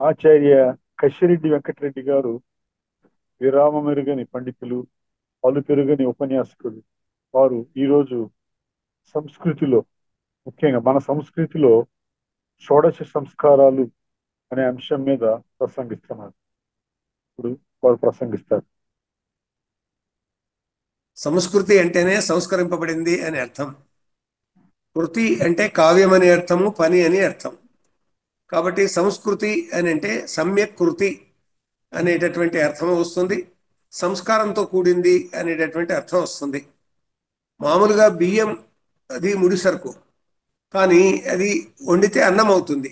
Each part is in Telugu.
ఆచార్య కశిరెడ్డి వెంకటరెడ్డి గారు విరామమెరుగని పండితులు, పలుపెరుగని ఉపన్యాసకులు. వారు ఈరోజు సంస్కృతిలో, ముఖ్యంగా మన సంస్కృతిలో షోడశ సంస్కారాలు అనే అంశం మీద ప్రసంగిస్తున్నారు. ఇప్పుడు వారు ప్రసంగిస్తారు. సంస్కృతి అంటేనే సంస్కరింపబడింది అని అర్థం. కృతి అంటే కావ్యం అని అర్థము, పని అని అర్థం. కాబట్టి సంస్కృతి అని అంటే సమ్యక్ కృతి అనేటటువంటి అర్థం వస్తుంది. సంస్కారంతో కూడింది అనేటటువంటి అర్థం వస్తుంది. మామూలుగా బియ్యం అది ముడి సరుకు, కానీ అది వండితే అన్నం అవుతుంది.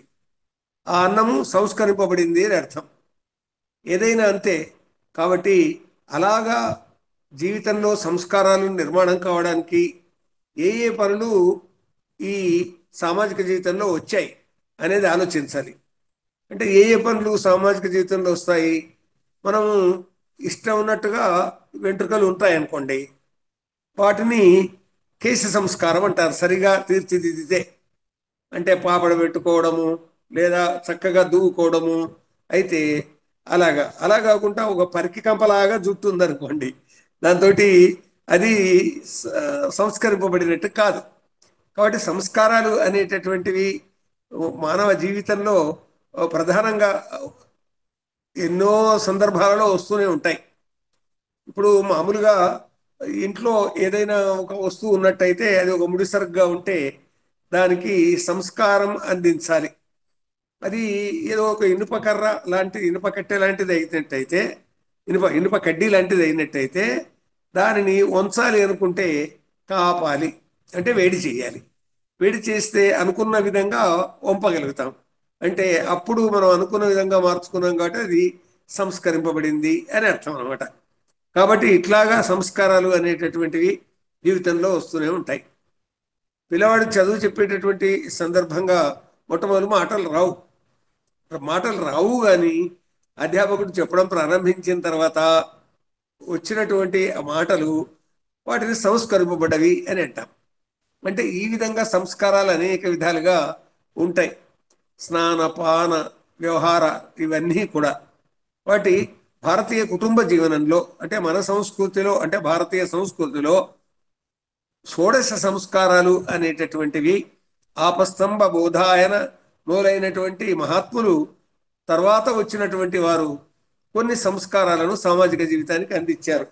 ఆ అన్నము సంస్కరింపబడింది అని అర్థం. ఏదైనా అంతే. కాబట్టి అలాగా జీవితంలో సంస్కారాలు నిర్మాణం కావడానికి ఏ ఏ పనులు ఈ సామాజిక జీవితంలో వచ్చాయి అనేది ఆలోచించాలి. అంటే ఏ ఏ పనులు సామాజిక జీవితంలో వస్తాయి? మనము ఇష్టం ఉన్నట్టుగా వెంట్రుకలు ఉంటాయి అనుకోండి, వాటిని కేశ సంస్కారం అంటారు. సరిగా తీర్చిదిద్దితే, అంటే పాపడ పెట్టుకోవడము లేదా చక్కగా దువ్వుకోవడము. అయితే అలా కాకుండా ఒక పరికి కంపలాగా జుట్టు ఉందనుకోండి, దాంతో అది సంస్కరింపబడినట్టు కాదు. కాబట్టి సంస్కారాలు అనేటటువంటివి మానవ జీవితంలో ప్రధానంగా ఎన్నో సందర్భాలలో వస్తూనే ఉంటాయి. ఇప్పుడు మామూలుగా ఇంట్లో ఏదైనా ఒక వస్తువు ఉన్నట్టయితే అది ఒక ముడిసరుగ్గా ఉంటే దానికి సంస్కారం అందించాలి. అది ఏదో ఒక ఇనుప కర్ర లాంటి, ఇనుప కట్టె లాంటిది అయినట్టయితే, ఇనుప కడ్డీ లాంటిది అయినట్టయితే దానిని వంచాలి అనుకుంటే కాపాలి, అంటే వేడి చేయాలి. వేడి చేస్తే అనుకున్న విధంగా వంపగలుగుతాం. అంటే అప్పుడు మనం అనుకున్న విధంగా మార్చుకున్నాం కాబట్టి అది సంస్కరింపబడింది అని అర్థం అనమాట. కాబట్టి ఇట్లాగా సంస్కారాలు అనేటటువంటివి జీవితంలో వస్తూనే ఉంటాయి. పిల్లవాడు చదువు చెప్పేటటువంటి సందర్భంగా మొట్టమొదటి మాటలు రావు కానీ అధ్యాపకుడు చెప్పడం ప్రారంభించిన తర్వాత వచ్చినటువంటి ఆ మాటలు వాటిని సంస్కరింపబడ్డవి అని అంటాం. అంటే ఈ విధంగా సంస్కారాలు అనేక విధాలుగా ఉంటాయి. స్నాన పాన వ్యవహార ఇవన్నీ కూడా వాటి భారతీయ కుటుంబ జీవనంలో, అంటే మన సంస్కృతిలో, అంటే భారతీయ సంస్కృతిలో షోడశ సంస్కారాలు అనేటటువంటివి ఆపస్తంభ బోధాయన మొదలైనటువంటి మహాత్ములు తర్వాత వచ్చినటువంటి వారు కొన్ని సంస్కారాలను సామాజిక జీవితానికి అందించారు.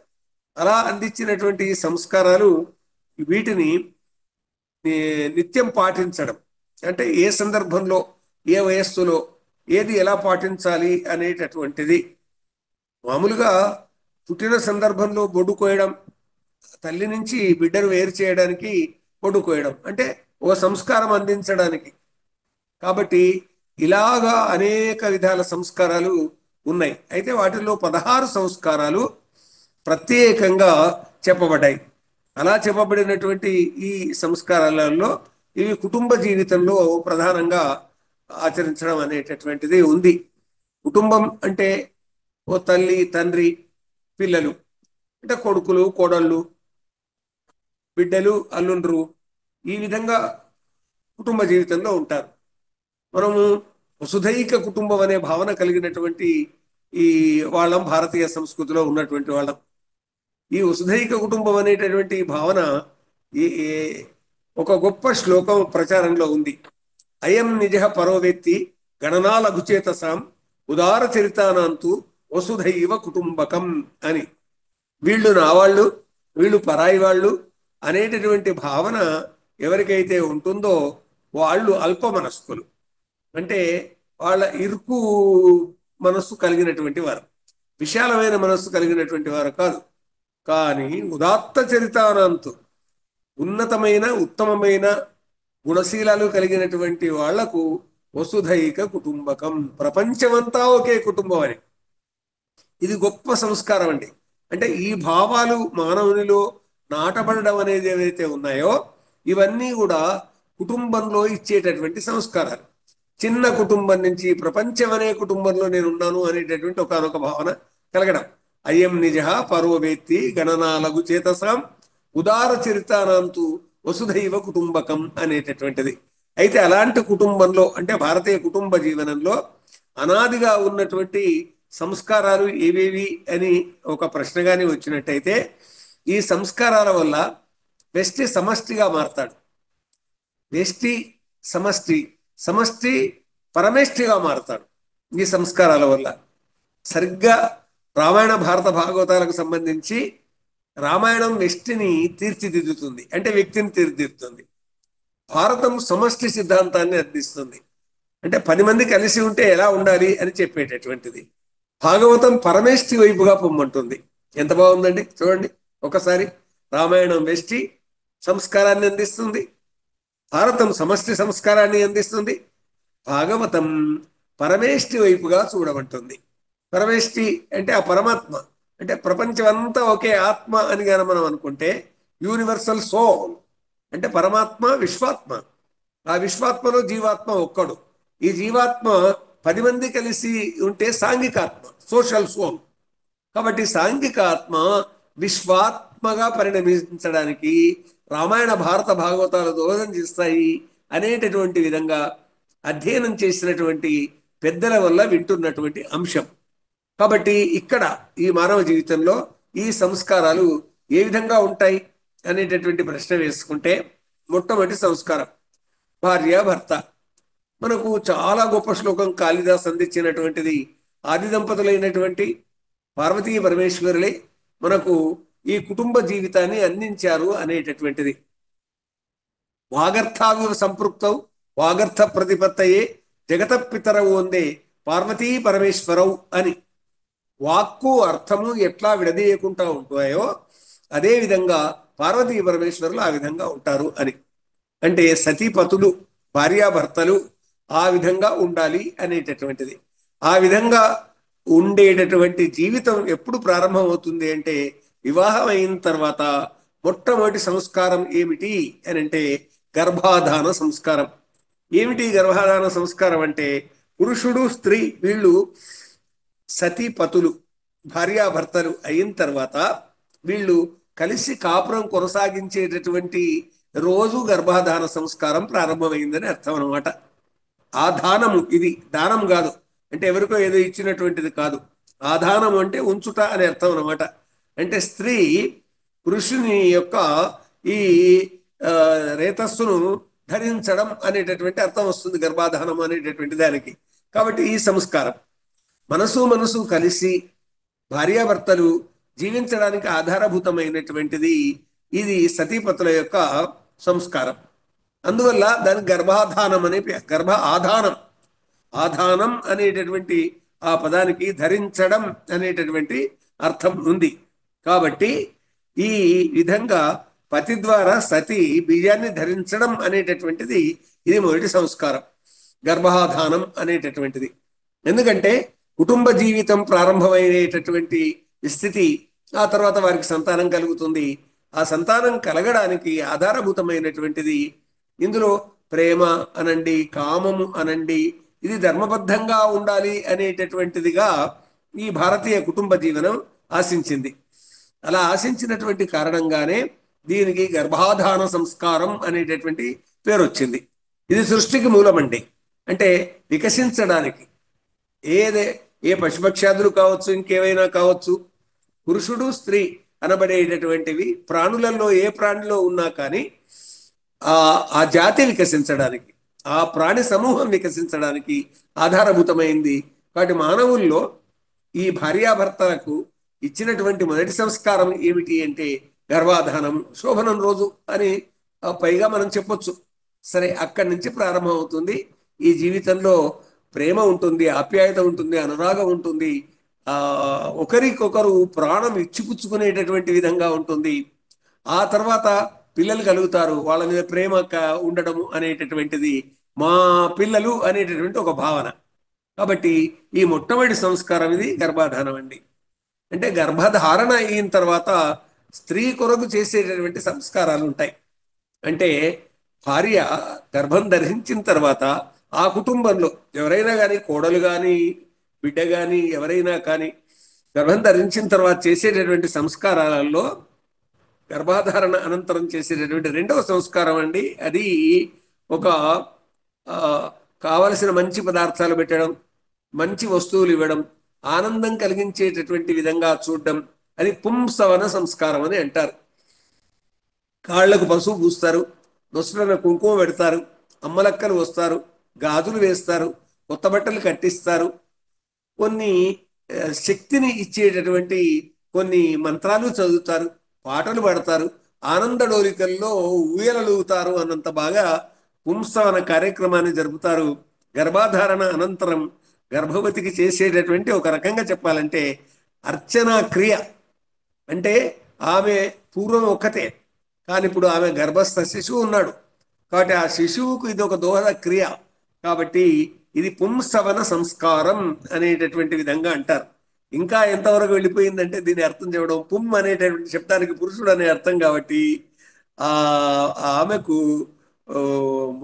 అలా అందించినటువంటి ఈ సంస్కారాలు, వీటిని నిత్యం పాటించడం, అంటే ఏ సందర్భంలో, ఏ వయస్సులో ఏది ఎలా పాటించాలి అనేటటువంటిది. మామూలుగా పుట్టిన సందర్భంలో బొడ్డు కోయడం, తల్లి నుంచి బిడ్డను వేరు చేయడానికి బొడ్డు కోయడం అంటే ఒక సంస్కారం అందించడానికి. కాబట్టి ఇలాగా అనేక విధాల సంస్కారాలు ఉన్నాయి. అయితే వాటిల్లో 16 సంస్కారాలు ప్రత్యేకంగా చెప్పబడ్డాయి. అలా చెప్పబడినటువంటి ఈ సంస్కారాలలో ఇవి కుటుంబ జీవితంలో ప్రధానంగా ఆచరించడం అనేటటువంటిది ఉంది. కుటుంబం అంటే ఓ తల్లి, తండ్రి, పిల్లలు, అంటే కొడుకులు, కోడళ్ళు, బిడ్డలు, అల్లుండ్రు, ఈ విధంగా కుటుంబ జీవితంలో ఉంటారు. మనము వసుధైక కుటుంబం అనే భావన కలిగినటువంటి ఈ వాళ్ళం, భారతీయ సంస్కృతిలో ఉన్నటువంటి వాళ్ళం. ఈ వసుధైక కుటుంబం అనేటటువంటి భావన ఈ ఒక గొప్ప శ్లోకం ప్రచారంలో ఉంది. అయం నిజ పరోవేత్తి గణనా లఘుచేతసాం ఉదార చరితానాంతు వసుధైవ కుటుంబకం అని. వీళ్ళు నా వాళ్ళు, వీళ్ళు పరాయి వాళ్ళు అనేటటువంటి భావన ఎవరికైతే ఉంటుందో వాళ్ళు అల్ప మనస్కులు, అంటే వాళ్ళ ఇరుకు మనస్సు కలిగినటువంటి వారు, విశాలమైన మనస్సు కలిగినటువంటి వారు కాదు. కానీ ఉదాత్త చరితానంతు, ఉన్నతమైన ఉత్తమమైన గుణశీలాలు కలిగినటువంటి వాళ్లకు వసుధైక కుటుంబకం, ప్రపంచమంతా ఒకే కుటుంబం అని. ఇది గొప్ప సంస్కారం అండి. అంటే ఈ భావాలు మానవునిలో నాటబడడం అనేది ఏవైతే ఉన్నాయో ఇవన్నీ కూడా కుటుంబంలో ఇచ్చేటటువంటి సంస్కారాలు. చిన్న కుటుంబం నుంచి ప్రపంచం అనే కుటుంబంలో నేను ఉన్నాను అనేటటువంటి ఒకనొక భావన కలగడం. అయం నిజ పరోవేత్తి గణనాలగు చేతసాం ఉదార చరితానంతు వసుధైవ కుటుంబకం అనేటటువంటిది. అయితే అలాంటి కుటుంబంలో, అంటే భారతీయ కుటుంబ జీవనంలో అనాదిగా ఉన్నటువంటి సంస్కారాలు ఏవేవి అని ఒక ప్రశ్నగానే వచ్చినట్టయితే ఈ సంస్కారాల వల్ల వ్యష్టి సమష్టిగా మారతాడు. వ్యష్టి సమష్టి, సమష్టి పరమేష్టిగా మారతాడు ఈ సంస్కారాల వల్ల. సరిగ్గా రామాయణ భారత భాగవతాలకు సంబంధించి రామాయణం వ్యష్టిని తీర్చిదిద్దుతుంది, అంటే వ్యక్తిని తీర్చిదిద్దుతుంది. భారతం సమష్టి సిద్ధాంతాన్ని అందిస్తుంది, అంటే 10 మంది కలిసి ఉంటే ఎలా ఉండాలి అని చెప్పేటటువంటిది. భాగవతం పరమేష్టి వైపుగా పొమ్మంటుంది. ఎంత బాగుందండి చూడండి ఒకసారి. రామాయణం వ్యష్టి సంస్కారాన్ని అందిస్తుంది, భారతం సమష్టి సంస్కారాన్ని అందిస్తుంది, భాగవతం పరమేష్టి వైపుగా చూడమంటుంది. పరమేష్టి అంటే ఆ పరమాత్మ, అంటే ప్రపంచం అంతా ఒకే ఆత్మ అని కానీ మనం అనుకుంటే యూనివర్సల్ సోల్ అంటే పరమాత్మ విశ్వాత్మ. ఆ విశ్వాత్మలో జీవాత్మ ఒక్కడు. ఈ జీవాత్మ 10 మంది కలిసి ఉంటే సాంఘికాత్మ, సోషల్ సోల్. కాబట్టి సాంఘిక ఆత్మ విశ్వాత్మగా పరిణమించడానికి రామాయణ భారత భాగవతాలు దోహదం చేస్తాయి అనేటటువంటి విధంగా అధ్యయనం చేసినటువంటి పెద్దల వల్ల వింటున్నటువంటి అంశం. కాబట్టి ఇక్కడ ఈ మానవ జీవితంలో ఈ సంస్కారాలు ఏ విధంగా ఉంటాయి అనేటటువంటి ప్రశ్న వేసుకుంటే, మొట్టమొదటి సంస్కారం భార్య భర్త. మనకు చాలా గొప్ప శ్లోకం కాళిదాస్ అందించినటువంటిది. ఆది దంపతులైనటువంటి పార్వతీ పరమేశ్వరులే మనకు ఈ కుటుంబ జీవితాన్ని అందించారు అనేటటువంటిది. వాగర్థావివ సంపృక్తౌ వాగర్థ ప్రతిపత్తయే జగత పితరవు వందే పార్వతీ పరమేశ్వరవు అని. వాక్కు అర్థము ఎట్లా విడదీయకుండా ఉంటాయో అదే విధంగా పార్వతీ పరమేశ్వరులు ఆ విధంగా ఉంటారు అని. అంటే సతీపతులు భార్యాభర్తలు ఆ విధంగా ఉండాలి అనేటటువంటిది. ఆ విధంగా ఉండేటటువంటి జీవితం ఎప్పుడు ప్రారంభమవుతుంది అంటే వివాహం అయిన తర్వాత మొట్టమొదటి సంస్కారం ఏమిటి అని అంటే గర్భాధాన సంస్కారం. ఏమిటి గర్భాధాన సంస్కారం అంటే పురుషుడు స్త్రీ వీళ్ళు సతీపతులు భార్యాభర్తలు అయిన తర్వాత వీళ్ళు కలిసి కాపురం కొనసాగించేటటువంటి రోజు గర్భాధాన సంస్కారం ప్రారంభమైందని అర్థం అనమాట. ఆ దానము, ఇది దానం కాదు అంటే ఎవరికో ఏదో ఇచ్చినటువంటిది కాదు. ఆధానం అంటే ఉంచుట అని అర్థం అనమాట. అంటే స్త్రీ పురుషుని యొక్క ఈ రేతస్సును ధరించడం అనేటటువంటి అర్థం వస్తుంది గర్భాధానం అనేటటువంటి దానికి. కాబట్టి ఈ సంస్కారం మనసు కలిసి భార్యాభర్తలు జీవించడానికి ఆధారభూతమైనటువంటిది ఇది సతీపతుల యొక్క సంస్కారం. అందువల్ల దాని గర్భాధానం అనే గర్భ ఆధానం, ఆధానం అనేటటువంటి ఆ పదానికి ధరించడం అనేటటువంటి అర్థం ఉంది. కాబట్టి ఈ విధంగా పతి ద్వారా సతి బీజాన్ని ధరించడం అనేటటువంటిది ఇది మొదటి సంస్కారం, గర్భాధానం అనేటటువంటిది. ఎందుకంటే కుటుంబ జీవితం ప్రారంభమయ్యేటటువంటి స్థితి, ఆ తర్వాత వారికి సంతానం కలుగుతుంది. ఆ సంతానం కలగడానికి ఆధారభూతమైనటువంటిది ఇందులో ప్రేమ అనండి, కామము అనండి, ఇది ధర్మబద్ధంగా ఉండాలి అనేటటువంటిదిగా ఈ భారతీయ కుటుంబ జీవనం ఆశించింది. అలా ఆశించినటువంటి కారణంగానే దీనికి గర్భాధాన సంస్కారం అనేటటువంటి పేరు వచ్చింది. ఇది సృష్టికి మూలమండి, అంటే వికసించడానికి. ఏ పశుపక్షాదులు కావచ్చు, ఇంకేవైనా కావచ్చు, పురుషుడు స్త్రీ అనబడేటటువంటివి ప్రాణులలో ఏ ప్రాణిలో ఉన్నా కానీ ఆ జాతి వికసించడానికి, ఆ ప్రాణి సమూహం వికసించడానికి ఆధారభూతమైంది. కాబట్టి మానవుల్లో ఈ భార్యాభర్తలకు ఇచ్చినటువంటి మొదటి సంస్కారం ఏమిటి అంటే గర్భాధానం, శోభనం రోజు అని పైగా మనం చెప్పొచ్చు. సరే, అక్కడి నుంచి ప్రారంభం అవుతుంది. ఈ జీవితంలో ప్రేమ ఉంటుంది, ఆప్యాయత ఉంటుంది, అనురాగం ఉంటుంది, ఒకరికొకరు ప్రాణం ఇచ్చిపుచ్చుకునేటటువంటి విధంగా ఉంటుంది. ఆ తర్వాత పిల్లలు కలుగుతారు, వాళ్ళ మీద ప్రేమ ఉండడము అనేటటువంటిది, మా పిల్లలు అనేటటువంటి ఒక భావన. కాబట్టి ఈ మొట్టమొదటి సంస్కారం ఇది గర్భాధానం అండి. అంటే గర్భధారణ అయిన తర్వాత స్త్రీ కొరకు చేసేటటువంటి సంస్కారాలు ఉంటాయి. అంటే భార్య గర్భం ధరించిన తర్వాత ఆ కుటుంబంలో ఎవరైనా కానీ, కోడలు కానీ, బిడ్డ కానీ, ఎవరైనా కానీ గర్భం ధరించిన తర్వాత చేసేటటువంటి సంస్కారాలలో గర్భాధారణ అనంతరం చేసేటటువంటి రెండవ సంస్కారం అండి. అది ఒక కావలసిన మంచి పదార్థాలు పెట్టడం, మంచి వస్తువులు ఇవ్వడం, ఆనందం కలిగించేటటువంటి విధంగా చూడడం, అది పుంసవన సంస్కారం అని అంటారు. కాళ్లకు పసుపు పూస్తారు, నొసలున కుంకుమ పెడతారు, అమ్మలక్కలు వస్తారు, గాజులు వేస్తారు, కొత్త బట్టలు కట్టిస్తారు, కొన్ని శక్తిని ఇచ్చేటటువంటి కొన్ని మంత్రాలు చదువుతారు, పాటలు పాడతారు, ఆనందడోలికల్లో ఊయలలుగుతారు అన్నంత బాగా పుంసవన కార్యక్రమాన్ని జరుపుతారు. గర్భాధారణ అనంతరం గర్భవతికి చేసేటటువంటి ఒక రకంగా చెప్పాలంటే అర్చనా క్రియ. అంటే ఆమె పూర్వం ఒక్కతే, కానీ ఇప్పుడు ఆమె గర్భస్థ శిశువు ఉన్నాడు కాబట్టి ఆ శిశువుకు ఇది ఒక దోహద క్రియ. కాబట్టి ఇది పుంసవన సంస్కారం అనేటటువంటి విధంగా అంటారు. ఇంకా ఎంతవరకు వెళ్ళిపోయిందంటే దీని అర్థం చెప్పడం, పుమ్ అనేటటువంటి శబ్దానికి పురుషుడు అనే అర్థం కాబట్టి ఆ ఆమెకు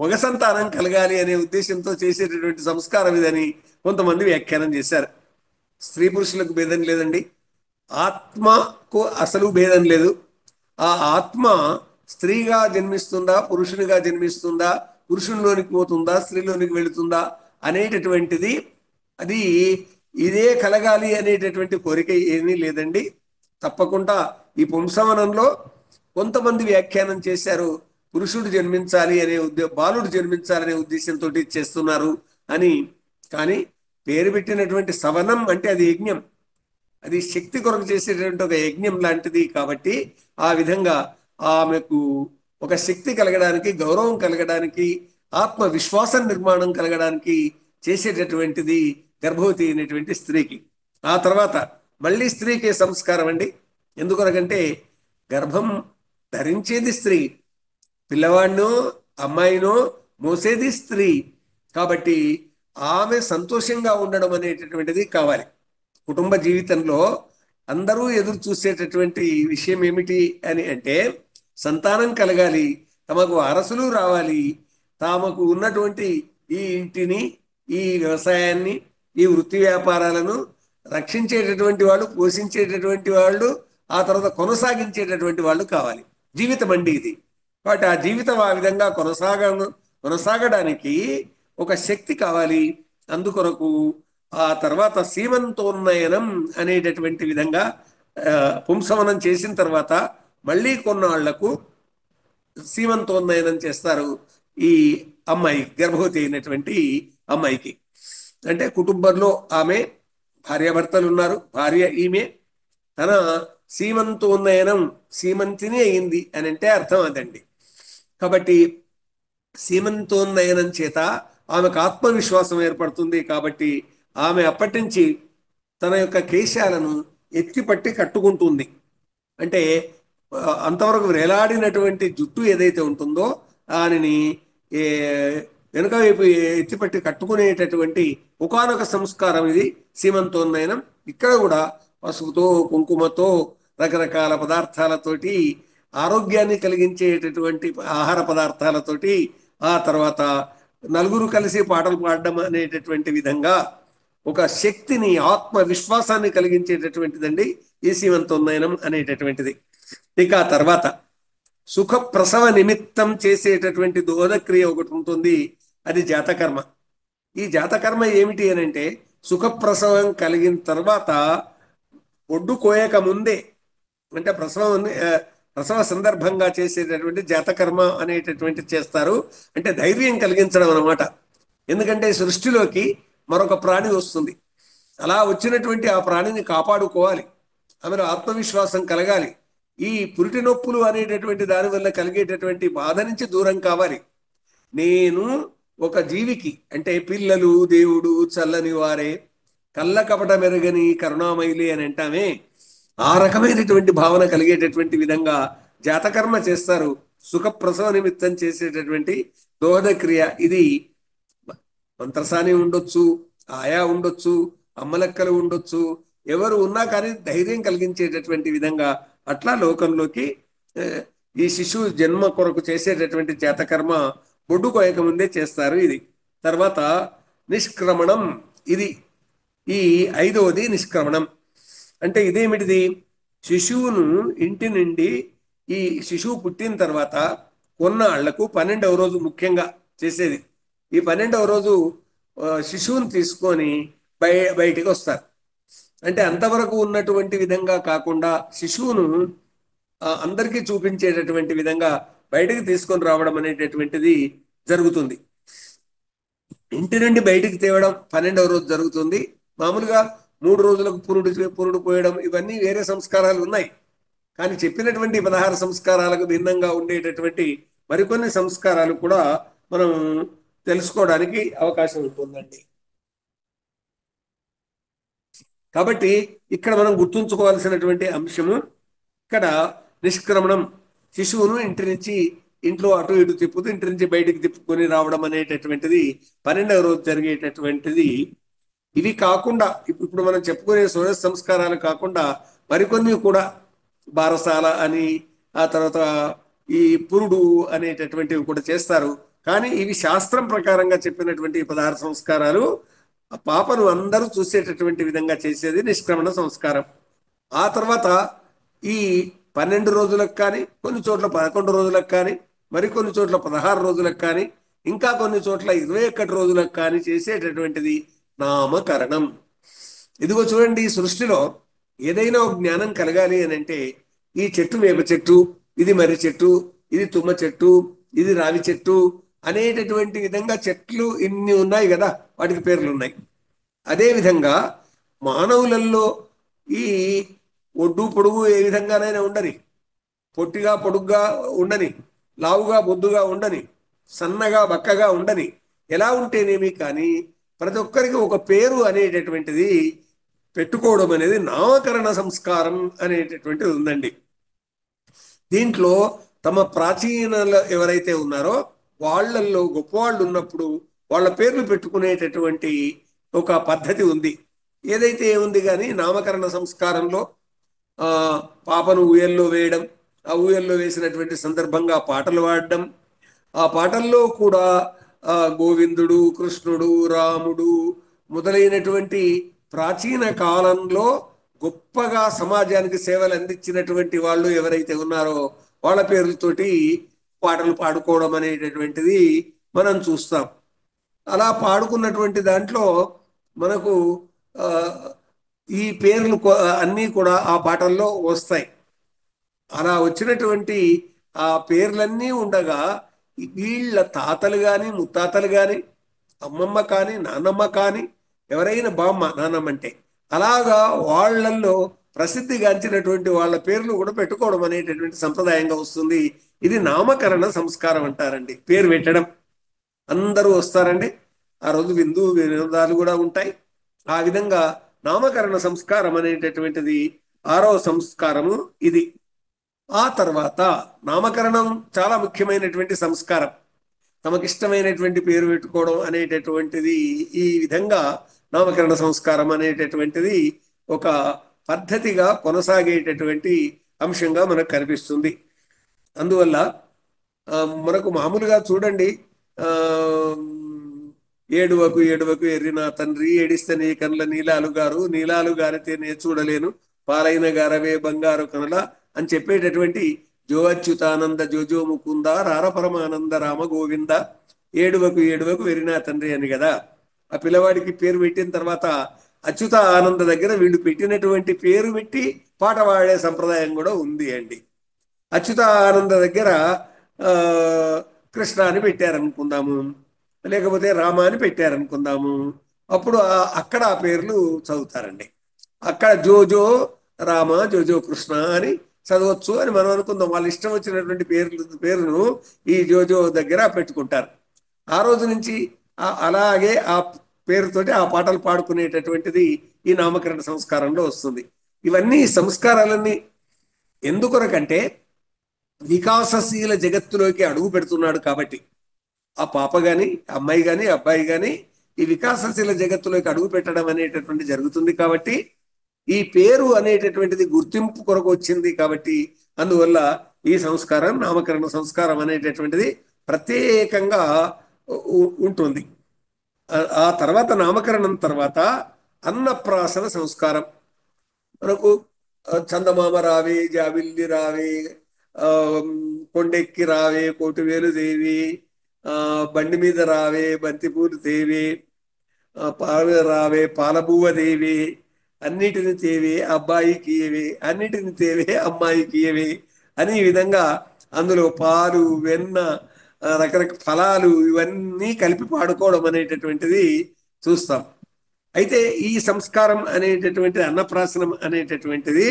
మగ సంతానం కలగాలి అనే ఉద్దేశంతో చేసేటటువంటి సంస్కారం ఇదని కొంతమంది వ్యాఖ్యానం చేశారు. స్త్రీ పురుషులకు భేదం లేదండి, ఆత్మకు అసలు భేదం లేదు. ఆ ఆత్మ స్త్రీగా జన్మిస్తుందా, పురుషునిగా జన్మిస్తుందా, పురుషునిలోనికి పోతుందా, స్త్రీలోనికి వెళుతుందా అనేటటువంటిది అది ఇదే కలగాలి అనేటటువంటి కోరిక ఏమీ లేదండి. తప్పకుండా ఈ పుంసవనంలో కొంతమంది వ్యాఖ్యానం చేశారు, పురుషుడు జన్మించాలి అనే బాలుడు జన్మించాలనే ఉద్దేశంతో చేస్తున్నారు అని. కానీ పేరు పెట్టినటువంటి సవనం అంటే అది యజ్ఞం, అది శక్తి కొరకు చేసేటువంటి ఒక యజ్ఞం లాంటిది. కాబట్టి ఆ విధంగా ఆమెకు ఒక శక్తి కలగడానికి, గౌరవం కలగడానికి, ఆత్మవిశ్వాసం నిర్మాణం కలగడానికి చేసేటటువంటిది గర్భవతి అయినటువంటి స్త్రీకి. ఆ తర్వాత మళ్ళీ స్త్రీకి సంస్కారం అండి. ఎందుకొనకంటే గర్భం ధరించేది స్త్రీ, పిల్లవాడినో అమ్మాయినో మోసేది స్త్రీ. కాబట్టి ఆమె సంతోషంగా ఉండడం అనేటటువంటిది కావాలి. కుటుంబ జీవితంలో అందరూ ఎదురు చూసేటటువంటి విషయం ఏమిటి అని అంటే సంతానం కలగాలి, తమకు వారసులు రావాలి, తమకు ఉన్నటువంటి ఈ ఇంటిని, ఈ వ్యవసాయాన్ని, ఈ వృత్తి వ్యాపారాలను రక్షించేటటువంటి వాళ్ళు, పోషించేటటువంటి వాళ్ళు, ఆ తర్వాత కొనసాగించేటటువంటి వాళ్ళు కావాలి. జీవితం అండి ఇది. కాబట్టి ఆ జీవితం ఆ విధంగా కొనసాగడానికి ఒక శక్తి కావాలి. అందుకొరకు ఆ తర్వాత సీమంతోన్నయనం అనేటటువంటి విధంగా పుంసవనం చేసిన తర్వాత మళ్ళీ కొన్నాళ్లకు సీమంతోన్నయనం చేస్తారు ఈ అమ్మాయి, గర్భవతి అయినటువంటి అమ్మాయికి. అంటే కుటుంబంలో ఆమె భార్యాభర్తలు ఉన్నారు, భార్య ఈమె, తన సీమంతోన్నయనం సీమంతిని అయింది అని అంటే అర్థం అదండి. కాబట్టి సీమంతోన్నయనం చేత ఆమెకు ఆత్మవిశ్వాసం ఏర్పడుతుంది. కాబట్టి ఆమె అప్పటి నుంచి తన యొక్క కేశాలను ఎత్తిపట్టి కట్టుకుంటుంది. అంటే అంతవరకు వేలాడినటువంటి జుట్టు ఏదైతే ఉంటుందో దానిని వెనుక వైపు ఎత్తిపట్టి కట్టుకునేటటువంటి ఒకానొక సంస్కారం ఇది సీమంతోన్నయనం. ఇక్కడ కూడా పసుపుతో, కుంకుమతో, రకరకాల పదార్థాలతోటి, ఆరోగ్యాన్ని కలిగించేటటువంటి ఆహార పదార్థాలతోటి, ఆ తర్వాత నలుగురు కలిసి పాటలు పాడడం అనేటటువంటి విధంగా ఒక శక్తిని, ఆత్మవిశ్వాసాన్ని కలిగించేటటువంటిదండి ఈ సీమంతోన్నయనం అనేటటువంటిది. ఇక తర్వాత సుఖ ప్రసవ నిమిత్తం చేసేటటువంటి దోహదక్రియ ఒకటి ఉంటుంది, అది జాతకర్మ. ఈ జాతకర్మ ఏమిటి అని అంటే సుఖప్రసవం కలిగిన తర్వాత ఒడ్డు కోయక ముందే, అంటే ప్రసవ సందర్భంగా చేసేటటువంటి జాతకర్మ అనేటటువంటి చేస్తారు. అంటే ధైర్యం కలిగించడం అన్నమాట. ఎందుకంటే సృష్టిలోకి మరొక ప్రాణి వస్తుంది, అలా వచ్చినటువంటి ఆ ప్రాణిని కాపాడుకోవాలి, ఆమెలో ఆత్మవిశ్వాసం కలగాలి, ఈ పురిటి నొప్పులు అనేటటువంటి దానివల్ల కలిగేటటువంటి బాధ నుంచి దూరం కావాలి. నేను ఒక జీవికి, అంటే పిల్లలు దేవుడు చల్లని వారే, కళ్ళ కపట మెరుగని కరుణామయులే అని అంటామే, ఆ రకమైనటువంటి భావన కలిగేటటువంటి విధంగా జాతకర్మ చేస్తారు. సుఖప్రసవ నిమిత్తం చేసేటటువంటి దోహదక్రియ ఇది మంత్రసాని ఉండొచ్చు, ఆయా ఉండొచ్చు, అమ్మలక్కలు ఉండొచ్చు, ఎవరు ఉన్నా కానీ ధైర్యం కలిగించేటటువంటి విధంగా అట్లా లోకంలోకి ఈ శిశువు జన్మ కొరకు చేసేటటువంటి జాతకర్మ బొడ్డు కోయక ముందే చేస్తారు ఇది. తర్వాత నిష్క్రమణం, ఇది ఈ ఐదవది నిష్క్రమణం. అంటే ఇదేమిటిది? శిశువును ఇంటి నుండి, ఈ శిశువు పుట్టిన తర్వాత కొన్నాళ్లకు 12వ రోజు ముఖ్యంగా చేసేది. ఈ 12వ రోజు శిశువుని తీసుకొని బయటికి వస్తారు. అంటే అంతవరకు ఉన్నటువంటి విధంగా కాకుండా శిశువును అందరికీ చూపించేటటువంటి విధంగా బయటికి తీసుకొని రావడం అనేటటువంటిది జరుగుతుంది. ఇంటి నుండి బయటికి తేవడం 12వ రోజు జరుగుతుంది. మామూలుగా 3 రోజులకు పురుడు పోయడం ఇవన్నీ వేరే సంస్కారాలు ఉన్నాయి. కానీ చెప్పినటువంటి 16 సంస్కారాలకు భిన్నంగా ఉండేటటువంటి మరికొన్ని సంస్కారాలు కూడా మనం తెలుసుకోవడానికి అవకాశం ఉంటుందండి. కాబట్టి ఇక్కడ మనం గుర్తుంచుకోవాల్సినటువంటి అంశము, ఇక్కడ నిష్క్రమణం, శిశువును ఇంట్లో అటు ఇటు తిప్పుతూ ఇంటి నుంచి బయటికి తిప్పుకొని రావడం అనేటటువంటిది 12వ రోజు జరిగేటటువంటిది. ఇవి కాకుండా ఇప్పుడు మనం చెప్పుకునే సూర్య సంస్కారాలు కాకుండా మరికొన్ని కూడా బారసాల అని, ఆ తర్వాత ఈ పురుడు అనేటటువంటివి కూడా చేస్తారు. కానీ ఇవి శాస్త్రం ప్రకారంగా చెప్పినటువంటి 16 సంస్కారాలు ఆ పాపను అందరూ చూసేటటువంటి విధంగా చేసేది నిష్క్రమణ సంస్కారం. ఆ తర్వాత ఈ 12 రోజులకు కానీ, కొన్ని చోట్ల 11 రోజులకు కానీ, మరికొన్ని చోట్ల 16 రోజులకు కానీ, ఇంకా కొన్ని చోట్ల 21 రోజులకు కానీ చేసేటటువంటిది నామకరణం. ఇదిగో చూడండి, సృష్టిలో ఏదైనా ఒక జ్ఞానం కలగాలి అని అంటే ఈ చెట్టు వేప చెట్టు, ఇది మర్రి చెట్టు, ఇది తుమ్మ చెట్టు, ఇది రావి చెట్టు అనేటటువంటి విధంగా చెట్లు ఇన్ని ఉన్నాయి కదా, వాటికి పేర్లు ఉన్నాయి. అదేవిధంగా మానవులలో ఈ ఒడ్డు పొడుగు ఏ విధంగానైనా ఉండని, పొట్టిగా పొడుగ్గా ఉండని, లావుగా బొద్దుగా ఉండని, సన్నగా బక్కగా ఉండని, ఎలా ఉంటేనేమి కానీ ప్రతి ఒక్కరికి ఒక పేరు అనేటటువంటిది పెట్టుకోవడం అనేది నామకరణ సంస్కారం అనేటటువంటిది ఉందండి. దీంట్లో తమ ప్రాచీనలు ఎవరైతే ఉన్నారో వాళ్ళల్లో గొప్పవాళ్ళు ఉన్నప్పుడు వాళ్ళ పేర్లు పెట్టుకునేటటువంటి ఒక పద్ధతి ఉంది. ఏదైతే ఉంది కానీ నామకరణ సంస్కారంలో పాపను ఊయల్లో వేయడం, ఆ ఊయల్లో వేసినటువంటి సందర్భంగా పాటలు పాడడం, ఆ పాటల్లో కూడా గోవిందుడు, కృష్ణుడు, రాముడు మొదలైనటువంటి ప్రాచీన కాలంలో గొప్పగా సమాజానికి సేవలు అందించినటువంటి వాళ్ళు ఎవరైతే ఉన్నారో వాళ్ళ పేర్లతోటి పాటలు పాడుకోవడం అనేటటువంటిది మనం చూస్తాం. అలా పాడుకున్నటువంటి దాంట్లో మనకు ఈ పేర్లు అన్నీ కూడా ఆ పాటల్లో వస్తాయి. అలా వచ్చినటువంటి ఆ పేర్లన్నీ ఉండగా వీళ్ళ తాతలు కానీ, ముత్తాతలు కానీ, అమ్మమ్మ కానీ, నాన్నమ్మ కానీ, ఎవరైనా బామ్మ, నాన్నమ్మ అంటే అలాగా వాళ్ళల్లో ప్రసిద్ధిగాంచినటువంటి వాళ్ళ పేర్లు కూడా పెట్టుకోవడం అనేటటువంటి సంప్రదాయంగా వస్తుంది. ఇది నామకరణ సంస్కారం అంటారండి. పేరు పెట్టడం అందరూ వస్తారండి. ఆ రోజు విందు వినోదాలు కూడా ఉంటాయి. ఆ విధంగా నామకరణ సంస్కారం అనేటటువంటిది 6వ సంస్కారము ఇది. ఆ తర్వాత నామకరణం చాలా ముఖ్యమైనటువంటి సంస్కారం. తమకిష్టమైనటువంటి పేరు పెట్టుకోవడం అనేటటువంటిది, ఈ విధంగా నామకరణ సంస్కారం అనేటటువంటిది ఒక పద్ధతిగా కొనసాగేటటువంటి అంశంగా మనకు కనిపిస్తుంది. అందువల్ల మనకు మామూలుగా చూడండి, ఏడువకు ఏడువకు ఎర్రి నా తండ్రి, ఏడిస్తే నీ కనుల నీలాలు గారు, నీలాలు గారితే నే చూడలేను, పాలైన గారవే బంగారు కనుల అని చెప్పేటటువంటి జో అచ్యుతానంద జోజో ముకుంద రార పరమానంద రామ గోవింద, ఏడువకు ఏడువకు వెరినా తండ్రి అని కదా. ఆ పిల్లవాడికి పేరు పెట్టిన తర్వాత అచ్యుత ఆనంద దగ్గర వీళ్ళు పెట్టినటువంటి పేరు పెట్టి పాట పాడే సంప్రదాయం కూడా ఉంది అండి. అచ్యుత ఆనంద దగ్గర కృష్ణ అని పెట్టారనుకుందాము, లేకపోతే రామ అని పెట్టారనుకుందాము. అప్పుడు అక్కడ ఆ పేర్లు చదువుతారండి. అక్కడ జోజో రామ, జోజో కృష్ణ అని చదవచ్చు అని మనం అనుకుందాం. వాళ్ళు ఇష్టం వచ్చినటువంటి పేరును ఈ జోజో దగ్గర పెట్టుకుంటారు. ఆ రోజు నుంచి అలాగే ఆ పేరుతోటి ఆ పాటలు పాడుకునేటటువంటిది ఈ నామకరణ సంస్కారంలో వస్తుంది. ఇవన్నీ సంస్కారాలన్నీ ఎందుకొరకంటే వికాసశీల జగత్తులోకి అడుగు పెడుతున్నాడు కాబట్టి, ఆ పాప గాని, అమ్మాయి గాని, అబ్బాయి గాని ఈ వికాసశీల జగత్తులోకి అడుగు పెట్టడం అనేటటువంటి జరుగుతుంది కాబట్టి, ఈ పేరు అనేటటువంటిది గుర్తింపు కొరకు వచ్చింది కాబట్టి, అందువల్ల ఈ సంస్కారం నామకరణ సంస్కారం అనేటటువంటిది ప్రత్యేకంగా ఉంటుంది. ఆ తర్వాత నామకరణం తర్వాత అన్నప్రాసన సంస్కారం. మనకు చందమామ రావే, జాబిల్లి రావే, కొండెక్కి రావే కోటివేలు దేవి, బండి మీద రావే బంతిపూలు దేవి, పాలు రావే పాలబువ్వ దేవే, అన్నిటిని తేవే అబ్బాయికి ఇవే, అన్నిటిని తేవే అమ్మాయికి ఇవే అని ఈ విధంగా అందులో పాలు వెన్న రకరకాల ఫలాలు ఇవన్నీ కలిపి పాడుకోవడం అనేటటువంటిది చూస్తాం. అయితే ఈ సంస్కారం అనేటటువంటిది అన్నప్రాసనం అనేటటువంటిది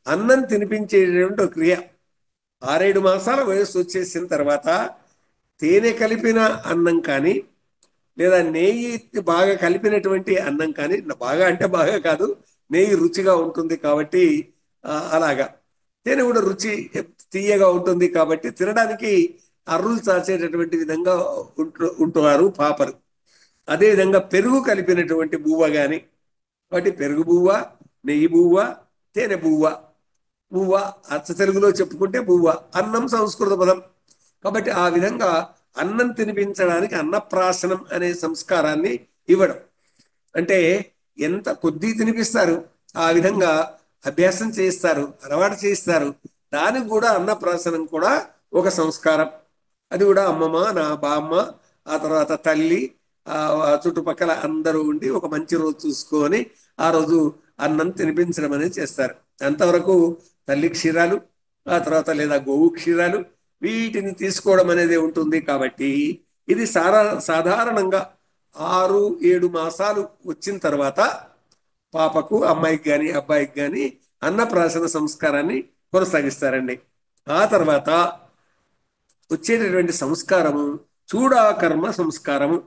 అన్నం తినిపించేటటువంటి ఒక క్రియ. 6-7 మాసాల వయస్సు వచ్చేసిన తర్వాత తేనె కలిపిన అన్నం కానీ లేదా నెయ్యి బాగా కలిపినటువంటి అన్నం కానీ, బాగా అంటే బాగా కాదు, నెయ్యి రుచిగా ఉంటుంది కాబట్టి అలాగా తేనె కూడా రుచి తీయగా ఉంటుంది కాబట్టి తినడానికి అర్రులు చాచేటటువంటి విధంగా ఉంటున్నారు పాపరు. అదేవిధంగా పెరుగు కలిపినటువంటి బువ్వ కానీ, కాబట్టి పెరుగు బువ్వ, నెయ్యి బువ్వ, తేనె బువ్వ. బువ్వ అచ్చ తెలుగులో చెప్పుకుంటే బువ్వ, అన్నం సంస్కృత పదం కాబట్టి ఆ విధంగా అన్నం తినిపించడానికి అన్నప్రాసనం అనే సంస్కారాన్ని ఇవ్వడం. అంటే ఎంత కొద్ది తినిపిస్తారు, ఆ విధంగా అభ్యాసం చేయిస్తారు, అలవాటు చేయిస్తారు. దానికి కూడా అన్నప్రాసనం కూడా ఒక సంస్కారం. అది కూడా అమ్మమ్మ, నా బామ్మ, ఆ తర్వాత తల్లి, ఆ చుట్టుపక్కల అందరూ ఉండి ఒక మంచి రోజు చూసుకొని ఆ రోజు అన్నం తినిపించడం అనేది చేస్తారు. అంతవరకు తల్లి క్షీరాలు, ఆ తర్వాత లేదా గోవు క్షీరాలు వీటిని తీసుకోవడం అనేది ఉంటుంది. కాబట్టి ఇది సాధారణంగా 6-7 మాసాలు వచ్చిన తర్వాత పాపకు, అమ్మాయికి కానీ అబ్బాయికి కానీ అన్నప్రాసన సంస్కారాన్ని కొనసాగిస్తారండి. ఆ తర్వాత వచ్చేటటువంటి సంస్కారము చూడాకర్మ సంస్కారము.